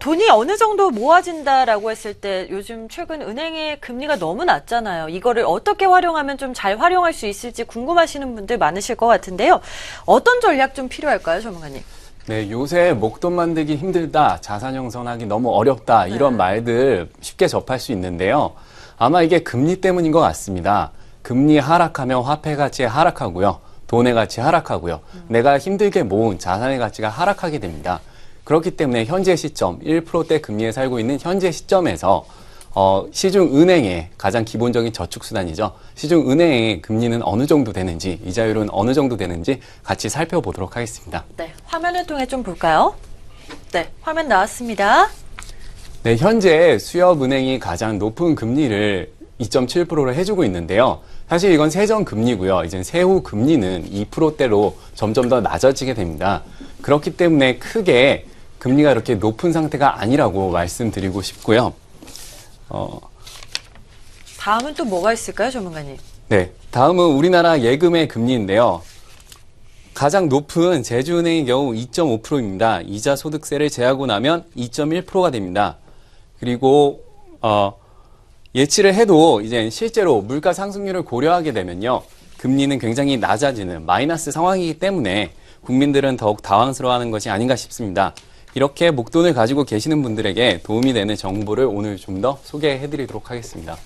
돈이 어느 정도 모아진다라고 했을 때 요즘 최근 은행의 금리가 너무 낮잖아요. 이거를 어떻게 활용하면 좀 잘 활용할 수 있을지 궁금하시는 분들 많으실 것 같은데요. 어떤 전략 좀 필요할까요, 전문가님? 네, 요새 목돈 만들기 힘들다, 자산 형성하기 너무 어렵다, 이런 말들 쉽게 접할 수 있는데요. 아마 이게 금리 때문인 것 같습니다. 금리 하락하면 화폐 가치 하락하고요. 돈의 가치 하락하고요. 내가 힘들게 모은 자산의 가치가 하락하게 됩니다. 그렇기 때문에 현재 시점, 1%대 금리에 살고 있는 현재 시점에서 시중은행의 가장 기본적인 저축수단이죠. 시중은행의 금리는 어느 정도 되는지, 이자율은 어느 정도 되는지 같이 살펴보도록 하겠습니다. 네, 화면을 통해 좀 볼까요? 네, 화면 나왔습니다. 네, 현재 수협은행이 가장 높은 금리를 2.7%로 해주고 있는데요. 사실 이건 세전 금리고요. 이제 세후 금리는 2%대로 점점 더 낮아지게 됩니다. 그렇기 때문에 크게 금리가 이렇게 높은 상태가 아니라고 말씀드리고 싶고요. 다음은 또 뭐가 있을까요, 전문가님? 네, 다음은 우리나라 예금의 금리인데요. 가장 높은 제주은행의 경우 2.5%입니다. 이자 소득세를 제하고 나면 2.1%가 됩니다. 그리고 예치를 해도 이제 실제로 물가 상승률을 고려하게 되면요. 금리는 굉장히 낮아지는 마이너스 상황이기 때문에 국민들은 더욱 당황스러워하는 것이 아닌가 싶습니다. 이렇게 목돈을 가지고 계시는 분들에게 도움이 되는 정보를 오늘 좀 더 소개해드리도록 하겠습니다.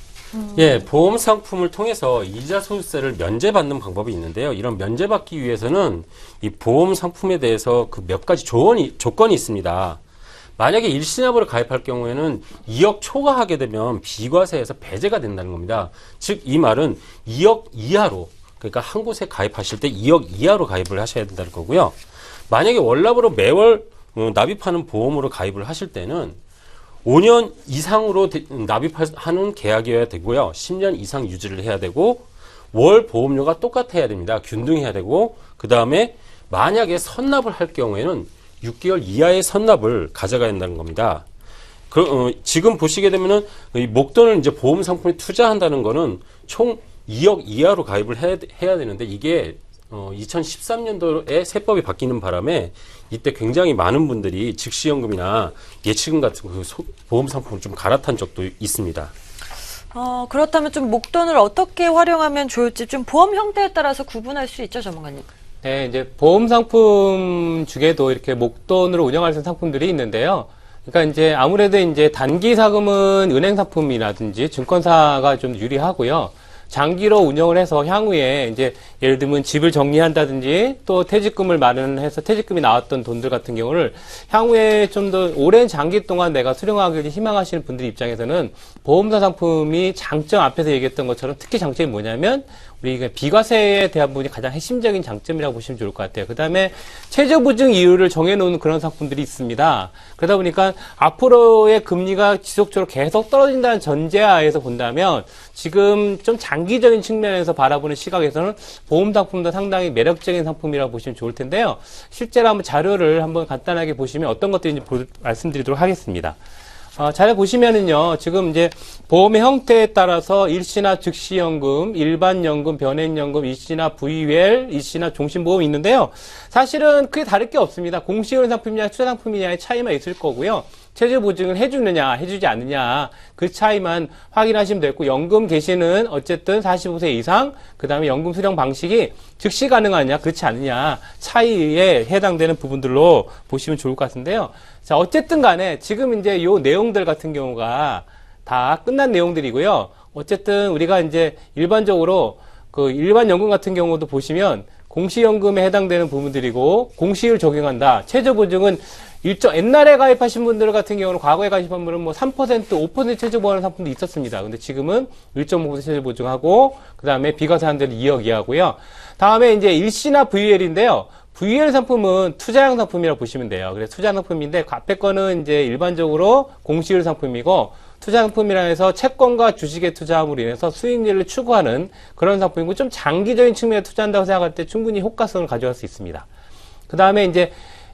예, 보험 상품을 통해서 이자 소득세를 면제받는 방법이 있는데요. 이런 면제받기 위해서는 이 보험 상품에 대해서 그 몇 가지 조건이 있습니다. 만약에 일시납으로 가입할 경우에는 2억 초과하게 되면 비과세에서 배제가 된다는 겁니다. 즉, 이 말은 2억 이하로, 그러니까 한 곳에 가입하실 때 2억 이하로 가입을 하셔야 된다는 거고요. 만약에 월납으로 매월 납입하는 보험으로 가입을 하실 때는 5년 이상으로 납입하는 계약이어야 되고요. 10년 이상 유지를 해야 되고 월 보험료가 똑같아야 됩니다. 균등해야 되고 그 다음에 만약에 선납을 할 경우에는 6개월 이하의 선납을 가져가야 한다는 겁니다. 지금 보시게 되면은 이 목돈을 이제 보험 상품에 투자한다는 거는 총 2억 이하로 가입을 해야 되는데 이게 2013년도에 세법이 바뀌는 바람에 이때 굉장히 많은 분들이 즉시연금이나 예치금 같은 그 보험 상품을 좀 갈아탄 적도 있습니다. 그렇다면 좀 목돈을 어떻게 활용하면 좋을지 좀 보험 형태에 따라서 구분할 수 있죠, 전문가님? 네, 이제 보험 상품 중에도 이렇게 목돈으로 운영할 수 있는 상품들이 있는데요. 그러니까 이제 아무래도 이제 단기 자금은 은행 상품이라든지 증권사가 좀 유리하고요. 장기로 운영을 해서 향후에 이제 예를 들면 집을 정리한다든지 또 퇴직금을 마련해서 퇴직금이 나왔던 돈들 같은 경우를 향후에 좀 더 오랜 장기 동안 내가 수령하기를 희망하시는 분들 입장에서는 보험사 상품이 장점 앞에서 얘기했던 것처럼 특히 장점이 뭐냐면 우리가 비과세에 대한 부분이 가장 핵심적인 장점이라고 보시면 좋을 것 같아요. 그 다음에 최저보증 이율을 정해놓은 그런 상품들이 있습니다. 그러다 보니까 앞으로의 금리가 지속적으로 계속 떨어진다는 전제하에서 본다면 지금 좀 장기적인 측면에서 바라보는 시각에서는 보험 상품도 상당히 매력적인 상품이라고 보시면 좋을 텐데요. 실제로 한번 자료를 한번 간단하게 보시면 어떤 것들인지 말씀드리도록 하겠습니다. 잘 보시면은요, 지금 이제 보험의 형태에 따라서 일시나 즉시연금, 일반연금, 변액연금, 일시나 VUL, 일시나 종신보험이 있는데요. 사실은 크게 다를 게 없습니다. 공시효율 상품이냐, 투자상품이냐의 차이만 있을 거고요. 최저보증을 해주느냐, 해주지 않느냐, 그 차이만 확인하시면 되고, 연금 개시는 어쨌든 45세 이상, 그 다음에 연금 수령 방식이 즉시 가능하냐, 그렇지 않느냐, 차이에 해당되는 부분들로 보시면 좋을 것 같은데요. 자, 어쨌든 간에 지금 이제 요 내용들 같은 경우가 다 끝난 내용들이고요. 어쨌든 우리가 이제 일반적으로 그 일반 연금 같은 경우도 보시면 공시연금에 해당되는 부분들이고 공시율 적용한다. 최저보증은 옛날에 가입하신 분들 같은 경우는 과거에 가입한 분은 뭐 3%, 5% 최저보하는 상품도 있었습니다. 근데 지금은 1.5% 최저보증하고 그 다음에 비과세한 데는 2억 이하고요. 다음에 이제 일시나 VUL인데요. VUL 상품은 투자형 상품이라고 보시면 돼요. 그래서 투자 상품인데 앞에 거는 이제 일반적으로 공시율 상품이고 투자 상품이라 해서 채권과 주식에 투자함으로 인해서 수익률을 추구하는 그런 상품이고 좀 장기적인 측면에 투자한다고 생각할 때 충분히 효과성을 가져갈 수 있습니다. 그 다음에 이제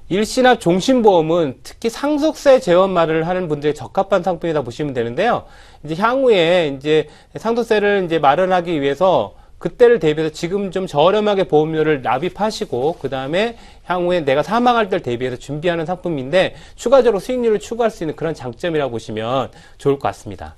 일시나 종신보험은 특히 상속세 재원마를 하는 분들의 적합한 상품이다 보시면 되는데요. 이제 향후에 이제 상속세를 이제 마련하기 위해서 그때를 대비해서 지금 좀 저렴하게 보험료를 납입하시고 그 다음에 향후에 내가 사망할 때를 대비해서 준비하는 상품인데 추가적으로 수익률을 추구할 수 있는 그런 장점이라고 보시면 좋을 것 같습니다.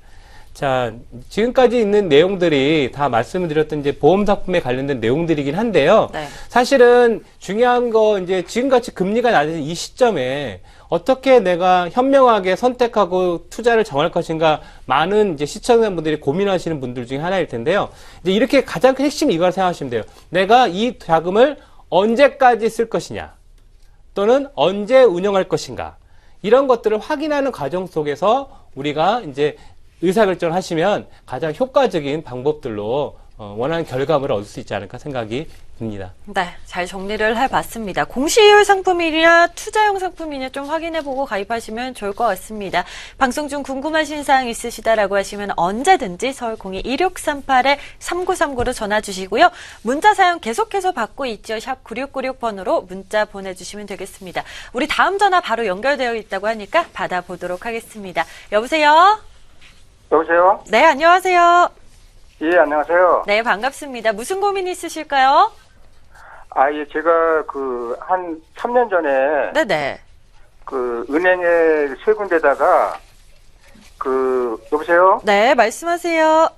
자, 지금까지 있는 내용들이 다 말씀을 드렸던 이제 보험 상품에 관련된 내용들이긴 한데요. 네. 사실은 중요한 거 이제 지금같이 금리가 낮은 이 시점에 어떻게 내가 현명하게 선택하고 투자를 정할 것인가 많은 이제 시청자분들이 고민하시는 분들 중에 하나일 텐데요. 이제 이렇게 가장 큰 핵심 이걸 생각하시면 돼요. 내가 이 자금을 언제까지 쓸 것이냐 또는 언제 운영할 것인가 이런 것들을 확인하는 과정 속에서 우리가 이제 의사결정을 하시면 가장 효과적인 방법들로 원하는 결과물을 얻을 수 있지 않을까 생각이 듭니다. 네, 잘 정리를 해봤습니다. 공시이율 상품이냐 투자용 상품이냐 좀 확인해보고 가입하시면 좋을 것 같습니다. 방송 중 궁금하신 사항 있으시다라고 하시면 언제든지 서울 02-2638-3939로 전화 주시고요. 문자 사연 계속해서 받고 있죠. 샵 9696번으로 문자 보내주시면 되겠습니다. 우리 다음 전화 바로 연결되어 있다고 하니까 받아보도록 하겠습니다. 여보세요? 여보세요? 네, 안녕하세요. 예, 안녕하세요. 네, 반갑습니다. 무슨 고민 있으실까요? 예, 제가 한 3년 전에 네네. 은행에 세 군데다가 여보세요? 네, 말씀하세요.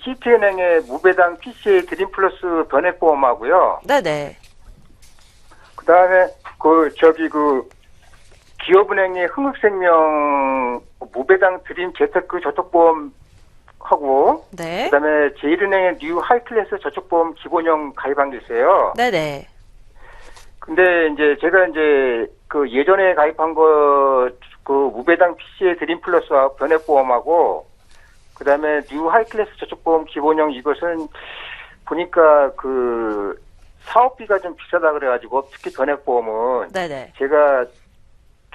CT은행의 무배당 PCA 드림플러스 변액보험하고요. 네네. 그 다음에 기업은행의 흥국생명 무배당 드림 재테크 저축보험 하고, 네. 그다음에 제일은행의 뉴 하이클래스 저축보험 기본형 가입한 게 있어요. 네네. 근데 이제 제가 예전에 가입한 무배당 PC의 드림 플러스와 변액보험하고, 그다음에 뉴 하이클래스 저축보험 기본형 이것은 보니까 사업비가 좀 비싸다 그래가지고 특히 변액보험은 네네. 제가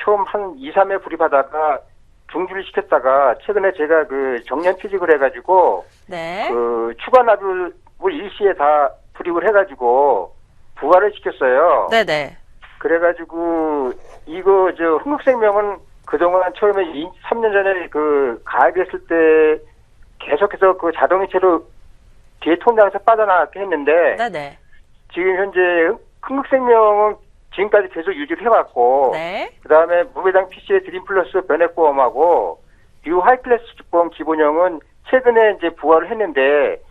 처음 한 2, 3회 불입하다가 중지를 시켰다가 최근에 제가 정년 퇴직을 해가지고 네. 추가 납입을 일시에 다 불입을 해가지고 부과를 시켰어요. 네네. 그래가지고 흥국생명은 그동안 처음에 3년 전에 가입했을 때 계속해서 자동이체로 뒤에 통장에서 빠져나가게 했는데 네네. 지금 현재 흥국생명은 지금까지 계속 유지를 해왔고, 네. 그 다음에 무배당 PC의 드림플러스 변액보험하고, 뉴 하이클래스 보험 기본형은 최근에 이제 부과를 했는데,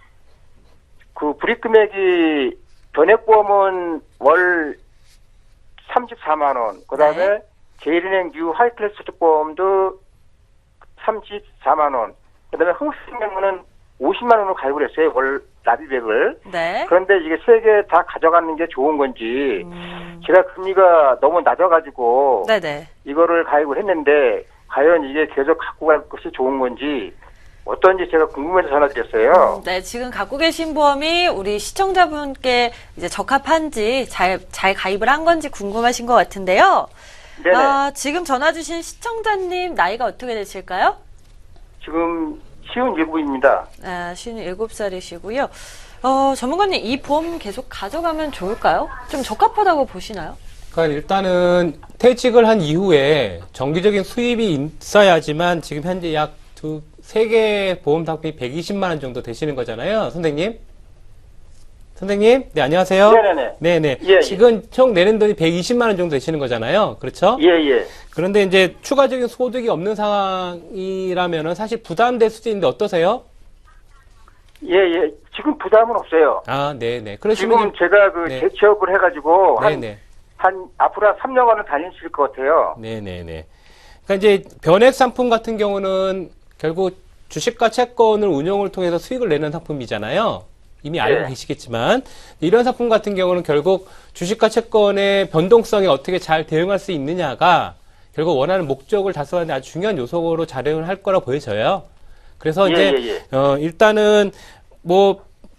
불입금액이 변액보험은 월 34만원, 그 다음에 네. 제일은행 뉴 하이클래스 보험도 34만원, 그 다음에 흥국생명은 50만원으로 가입을 했어요, 월 납입액을. 네. 그런데 이게 세 개 다 가져가는 게 좋은 건지, 제가 금리가 너무 낮아가지고, 네네. 이거를 가입을 했는데, 과연 이게 계속 갖고 갈 것이 좋은 건지, 어떤지 제가 궁금해서 전화드렸어요. 네, 지금 갖고 계신 보험이 우리 시청자분께 이제 적합한지 잘 가입을 한 건지 궁금하신 것 같은데요. 네네. 지금 전화 주신 시청자님 나이가 어떻게 되실까요? 지금 57입니다. 57살이시고요. 전문가님, 이 보험 계속 가져가면 좋을까요? 좀 적합하다고 보시나요? 그러니까 일단은 퇴직을 한 이후에 정기적인 수입이 있어야지만 지금 현재 약 3개 보험 상품이 120만 원 정도 되시는 거잖아요, 선생님? 선생님? 네, 안녕하세요. 네네네. 네네. 예, 예. 지금 총 내는 돈이 120만 원 정도 되시는 거잖아요. 그렇죠? 예, 예. 그런데 이제 추가적인 소득이 없는 상황이라면은 사실 부담될 수도 있는데 어떠세요? 예, 예. 지금 부담은 없어요. 아, 네네. 그러시면 지금 제가 네. 재취업을 해가지고, 네네. 앞으로 한 3년간은 다니실 것 같아요. 네네네. 그러니까 이제 변액 상품 같은 경우는 결국 주식과 채권을 운용을 통해서 수익을 내는 상품이잖아요. 이미 알고 네. 계시겠지만 이런 상품 같은 경우는 결국 주식과 채권의 변동성에 어떻게 잘 대응할 수 있느냐가 결국 원하는 목적을 달성하는 데 아주 중요한 요소로 작용을 할 거라 보여져요. 그래서 예, 이제 예, 일단은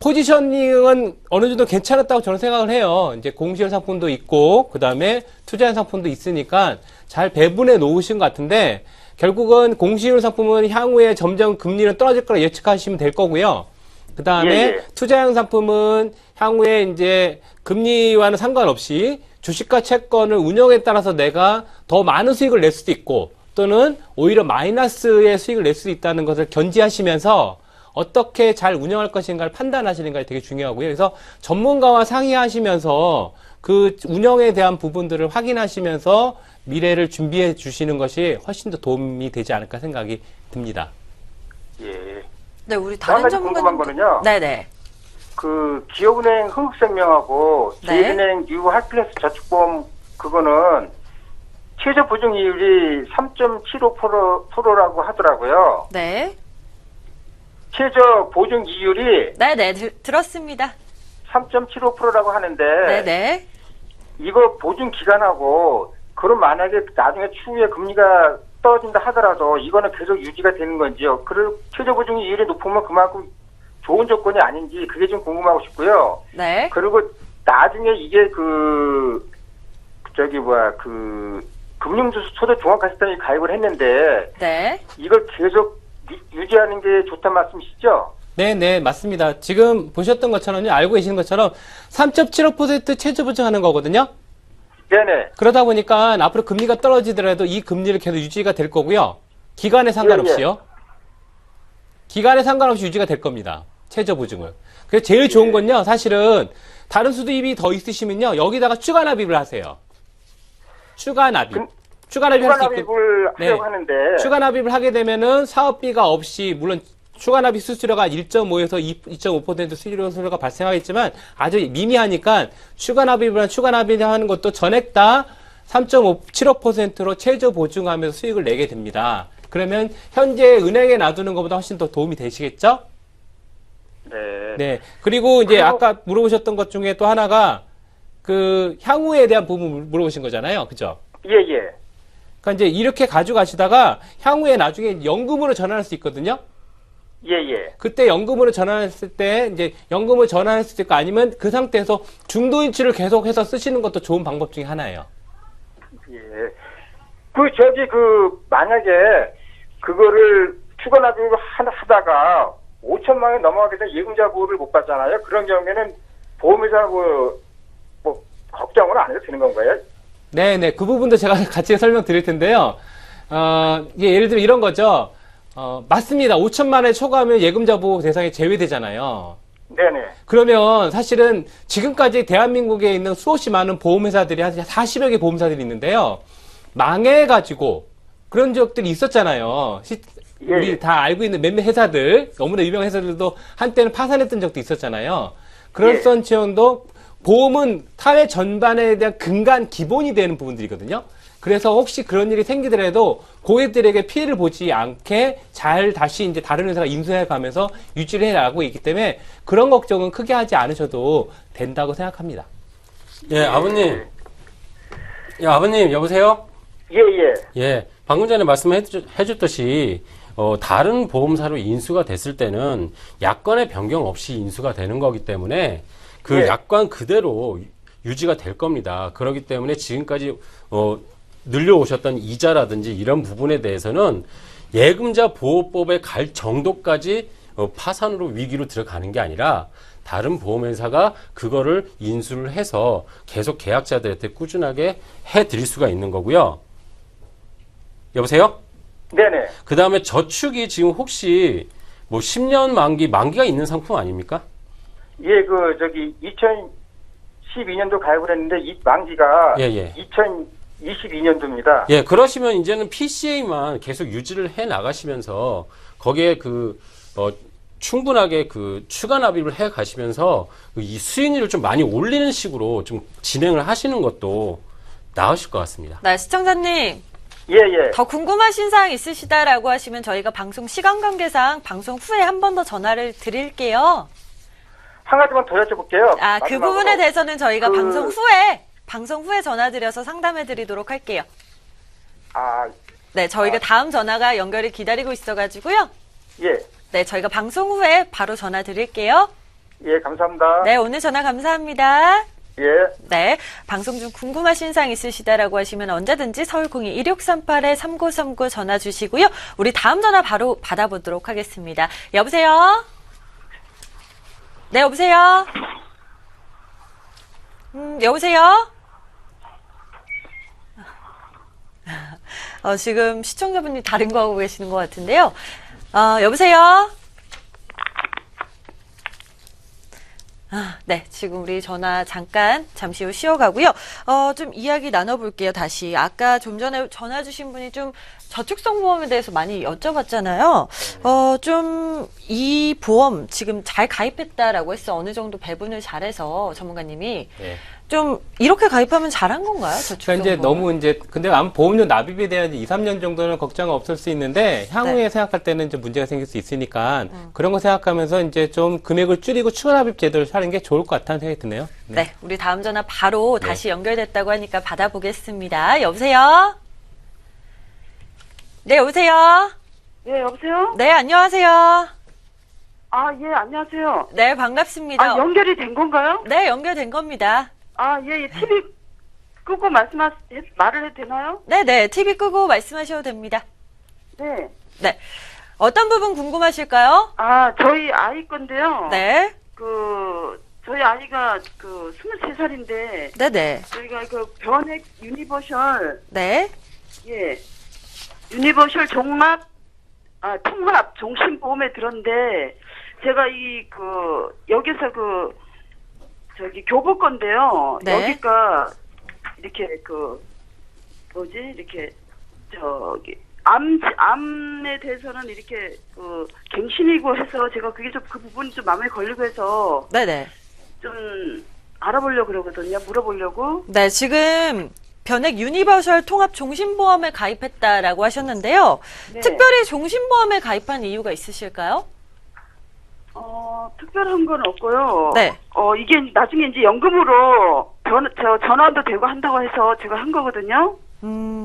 포지셔닝은 어느 정도 괜찮았다고 저는 생각을 해요. 이제 공시열 상품도 있고 그다음에 투자한 상품도 있으니까 잘 배분해 놓으신 것 같은데 결국은 공시율 상품은 향후에 점점 금리는 떨어질 거라 예측하시면 될 거고요. 그 다음에 예, 예. 투자형 상품은 향후에 이제 금리와는 상관없이 주식과 채권을 운영에 따라서 내가 더 많은 수익을 낼 수도 있고 또는 오히려 마이너스의 수익을 낼 수도 있다는 것을 견지하시면서 어떻게 잘 운영할 것인가를 판단하시는 게 되게 중요하고요. 그래서 전문가와 상의하시면서 그 운영에 대한 부분들을 확인하시면서 미래를 준비해 주시는 것이 훨씬 더 도움이 되지 않을까 생각이 듭니다. 예. 네, 우리 한 다른 가지 전문가님. 궁금한 거는요. 네네. 기업은행 흥국생명하고 네. 제일은행 뉴 하이클래스 저축보험 그거는 최저 보증 이율이 3.75%라고 하더라고요. 네. 최저 보증 이율이 네네, 들었습니다. 3.75%라고 하는데 네네. 이거 보증 기간하고 그럼 만약에 나중에 추후에 금리가 떨어진다 하더라도 이거는 계속 유지가 되는 건지요? 그리고 최저 보증 이율이 높으면 그만큼 좋은 조건이 아닌지 그게 좀 궁금하고 싶고요. 네. 그리고 나중에 이게 금융소득 종합가시단에 가입을 했는데 네. 이걸 계속 유지하는 게 좋단 말씀이시죠? 네, 맞습니다. 지금 보셨던 것처럼요, 알고 계시는 것처럼 3.75% 최저 보증하는 거거든요. 네네. 그러다 보니까 앞으로 금리가 떨어지더라도 이 금리를 계속 유지가 될 거고요. 기간에 상관없이요. 기간에 상관없이 유지가 될 겁니다. 최저 보증을. 그래서 제일 좋은 건요, 사실은 다른 수입이 더 있으시면요, 여기다가 추가 납입을 하세요. 추가 납입. 추가 납입을 할 수 있고. 납입을 하려고 하는데 추가 납입을 하게 되면은 사업비가 없이, 물론 추가 납입 수수료가 1.5에서 2.5% 수수료가 발생하겠지만 아주 미미하니까 추가 납입을 하는 것도 전액 다 3.75%로 최저 보증하면서 수익을 내게 됩니다. 그러면 현재 은행에 놔두는 것보다 훨씬 더 도움이 되시겠죠? 네. 그리고 이제 아까 물어보셨던 것 중에 또 하나가 그 향후에 대한 부분 물어보신 거잖아요. 그죠? 예. 그러니까 이제 이렇게 가져가시다가 향후에 나중에 연금으로 전환할 수 있거든요. 예. 그때 연금으로 전환했을 때 이제 연금을 전환할 수도 있고 아니면 그 상태에서 중도인출을 계속해서 쓰시는 것도 좋은 방법 중에 하나예요. 예. 만약에 그거를 추가 납입을 하다가 5천만 원 넘어가게 되면 예금자 보호를 못 받잖아요. 그런 경우에는 보험회사 걱정을 안 해도 되는 건가요? 네. 그 부분도 제가 같이 설명드릴 텐데요. 이게 예를 들어 이런 거죠. 맞습니다. 5천만 원에 초과하면 예금자 보호 대상에 제외되잖아요. 네네. 그러면 사실은 지금까지 대한민국에 있는 수없이 많은 보험회사들이 한 40여 개 보험사들이 있는데요. 망해가지고 그런 적들이 있었잖아요. 우리 다 알고 있는 몇몇 회사들, 너무나 유명한 회사들도 한때는 파산했던 적도 있었잖아요. 그런 지형도 보험은 사회 전반에 대한 근간 기본이 되는 부분들이거든요. 그래서 혹시 그런 일이 생기더라도 고객들에게 피해를 보지 않게 잘 다시 이제 다른 회사가 인수해 가면서 유지를 해 나가고 있기 때문에 그런 걱정은 크게 하지 않으셔도 된다고 생각합니다. 예, 아버님. 아버님, 여보세요? 예, 방금 전에 말씀해줬듯이, 다른 보험사로 인수가 됐을 때는 약관의 변경 없이 인수가 되는 거기 때문에 그 약관 그대로 유지가 될 겁니다. 그렇기 때문에 지금까지, 늘려오셨던 이자라든지 이런 부분에 대해서는 예금자 보호법에 갈 정도까지 파산으로 위기로 들어가는 게 아니라 다른 보험회사가 그거를 인수를 해서 계속 계약자들한테 꾸준하게 해드릴 수가 있는 거고요. 여보세요? 네네. 그 다음에 저축이 지금 혹시 10년 만기가 있는 상품 아닙니까? 예, 2012년도 가입을 했는데 이 만기가 2022년도입니다. 예, 그러시면 이제는 PCA만 계속 유지를 해 나가시면서 거기에 충분하게 추가 납입을 해 가시면서 이 수익률을 좀 많이 올리는 식으로 좀 진행을 하시는 것도 나으실 것 같습니다. 네, 시청자님. 예. 더 궁금하신 사항 있으시다라고 하시면 저희가 방송 시간 관계상 방송 후에 한 번 더 전화를 드릴게요. 한 가지만 더 여쭤볼게요. 그 부분에 대해서는 저희가 방송 후에 전화드려서 상담해 드리도록 할게요. 네, 저희가 다음 전화가 연결이 기다리고 있어가지고요. 예. 네, 저희가 방송 후에 바로 전화 드릴게요. 예, 감사합니다. 네, 오늘 전화 감사합니다. 예. 네, 방송 중 궁금하신 사항 있으시다라고 하시면 언제든지 서울 02-1638-3939 전화 주시고요. 우리 다음 전화 바로 받아보도록 하겠습니다. 여보세요? 네, 여보세요? 여보세요? 지금 시청자분이 다른 거 하고 계시는 것 같은데요. 여보세요? 네, 지금 우리 전화 잠시 후 쉬어가고요. 좀 이야기 나눠볼게요, 다시. 아까 좀 전에 전화 주신 분이 좀 저축성 보험에 대해서 많이 여쭤봤잖아요. 좀 이 보험 지금 잘 가입했다라고 했어. 어느 정도 배분을 잘해서 전문가님이. 좀 이렇게 가입하면 잘한 건가요? 그러니까 이제 너무 이제 근데 아마 보험료 납입에 대한 2, 3년 정도는 걱정 없을 수 있는데 향후에 생각할 때는 좀 문제가 생길 수 있으니까 그런 거 생각하면서 이제 좀 금액을 줄이고 추가 납입 제도를 하는 게 좋을 것 같다는 생각이 드네요. 네, 우리 다음 전화 바로 다시 연결됐다고 하니까 받아보겠습니다. 여보세요? 네, 여보세요? 네, 여보세요? 네, 안녕하세요. 아, 예, 안녕하세요. 네, 반갑습니다. 아, 연결이 된 건가요? 네, 연결된 겁니다. 아, 예, TV 끄고 말을 해도 되나요? 네네, TV 끄고 말씀하셔도 됩니다. 네. 네. 어떤 부분 궁금하실까요? 아, 저희 아이 건데요. 네. 저희 아이가 23살인데, 네네. 저희가 변액 유니버셜, 네. 예, 유니버셜 통합 종신보험에 들었는데, 제가 여기서 교부 건데요. 네. 여기가 이렇게 암에 대해서는 이렇게 갱신이고 해서 제가 그게 그 부분이 좀 마음에 걸리고 해서 네네. 좀 알아보려고 그러거든요. 물어보려고. 네, 지금 변액 유니버셜 통합 종신보험에 가입했다라고 하셨는데요. 네. 특별히 종신보험에 가입한 이유가 있으실까요? 특별한 건 없고요. 네. 이게 나중에 이제 연금으로 전환도 되고 한다고 해서 제가 한 거거든요.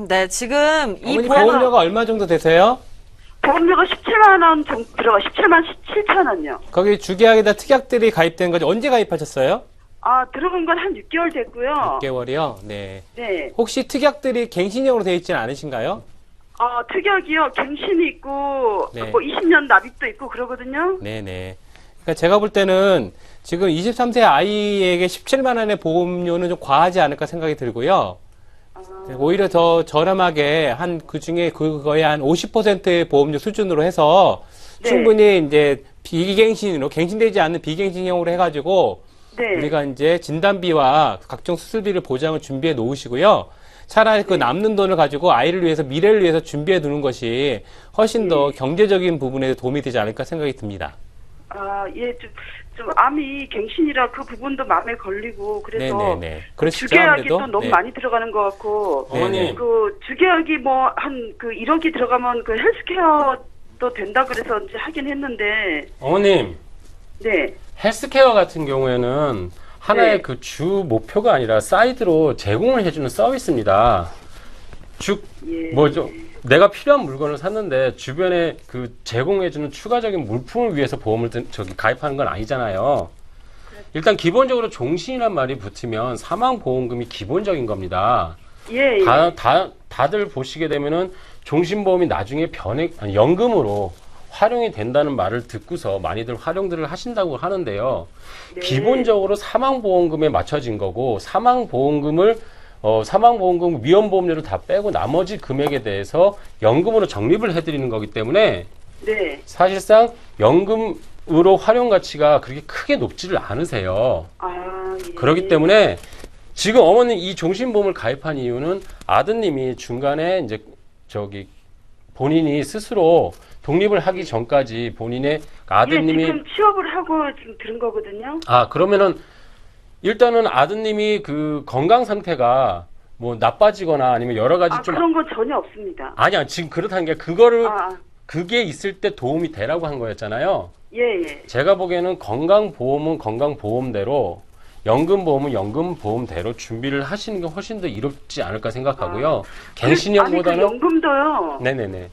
네, 지금 이 어머니 보험료가 얼마 정도 되세요? 보험료가 17만 원 정도 들어가, 17만 7천 원요. 거기 주계약에다 특약들이 가입된 거죠. 언제 가입하셨어요? 아, 들어간 건 한 6개월 됐고요. 6개월이요? 네. 네. 혹시 특약들이 갱신형으로 되어 있지는 않으신가요? 특약이요. 갱신이 있고, 네. 20년 납입도 있고 그러거든요. 네네. 그러니까 제가 볼 때는 지금 23세 아이에게 17만 원의 보험료는 좀 과하지 않을까 생각이 들고요. 오히려 더 저렴하게 그 중에 그거의 한 50%의 보험료 수준으로 해서 네. 충분히 이제 갱신되지 않는 비갱신형으로 해가지고 네. 우리가 이제 진단비와 각종 수술비를 보장을 준비해 놓으시고요. 차라리 그 남는 돈을 가지고 아이를 위해서 미래를 위해서 준비해 두는 것이 훨씬 더 경제적인 부분에 도움이 되지 않을까 생각이 듭니다. 아, 예, 좀 암이 갱신이라 그 부분도 마음에 걸리고 그래서 네네네. 그러시죠, 주계약이 아무래도? 또 너무 네. 많이 들어가는 것 같고 어머니. 주계약이 한 1억이 들어가면 헬스케어도 된다 그래서 이제 하긴 했는데 어머님, 네. 헬스케어 같은 경우에는 하나의 네. 그 주 목표가 아니라 사이드로 제공을 해주는 서비스입니다. 예. 내가 필요한 물건을 샀는데 주변에 그 제공해주는 추가적인 물품을 위해서 보험을 가입하는 건 아니잖아요. 일단 기본적으로 종신이란 말이 붙으면 사망보험금이 기본적인 겁니다. 예, 예. 다들 보시게 되면은 종신보험이 나중에 연금으로 활용이 된다는 말을 듣고서 많이들 활용들을 하신다고 하는데요. 네. 기본적으로 사망보험금에 맞춰진 거고 사망보험금 위험보험료를 다 빼고 나머지 금액에 대해서 연금으로 적립을 해드리는 거기 때문에 네. 사실상 연금으로 활용 가치가 그렇게 크게 높지를 않으세요. 아, 예. 그렇기 때문에 지금 어머니 이 종신보험을 가입한 이유는 아드님이 중간에 이제 본인이 스스로 독립을 하기 전까지 본인의 아드님이 예, 지금 취업을 하고 지금 들은 거거든요. 그러면은 일단은 아드님이 그 건강 상태가 뭐 나빠지거나 아니면 여러 가지 좀 그런 건 전혀 없습니다. 아니야 지금 그렇다는 게 그게 있을 때 도움이 되라고 한 거였잖아요. 예, 예. 제가 보기에는 건강보험은 건강보험대로 연금보험은 연금보험대로 준비를 하시는 게 훨씬 더 이롭지 않을까 생각하고요. 갱신형보다는 연금도요. 네네네.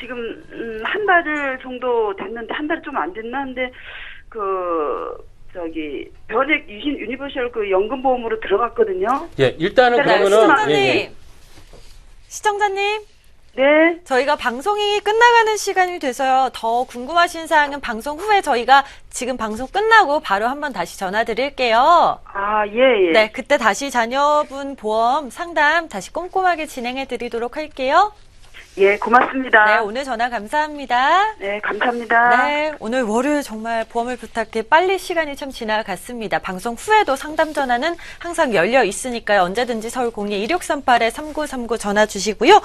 지금 한 달 정도 됐는데 한 달이 좀 안 됐나 한데 변액 유니버셜 연금보험으로 들어갔거든요. 예, 일단은 네, 그러면은 시청자님. 네. 저희가 방송이 끝나가는 시간이 돼서요. 더 궁금하신 사항은 방송 후에 저희가 지금 방송 끝나고 바로 한번 다시 전화 드릴게요. 아, 예, 예. 네, 그때 다시 자녀분 보험 상담 다시 꼼꼼하게 진행해 드리도록 할게요. 예, 고맙습니다. 네, 오늘 전화 감사합니다. 네, 감사합니다. 네, 오늘 월요일 정말 보험을 부탁해 빨리 시간이 참 지나갔습니다. 방송 후에도 상담 전화는 항상 열려 있으니까요. 언제든지 서울 02-1638-3939 전화 주시고요.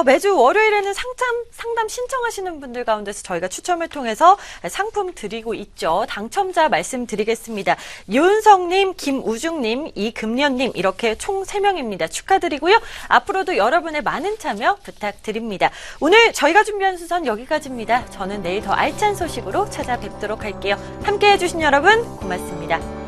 매주 월요일에는 상담 신청하시는 분들 가운데서 저희가 추첨을 통해서 상품 드리고 있죠. 당첨자 말씀드리겠습니다. 이윤성님, 김우중님, 이금련님 이렇게 총 3명입니다. 축하드리고요. 앞으로도 여러분의 많은 참여 부탁드립니다. 오늘 저희가 준비한 순서는 여기까지입니다. 저는 내일 더 알찬 소식으로 찾아뵙도록 할게요. 함께해 주신 여러분 고맙습니다.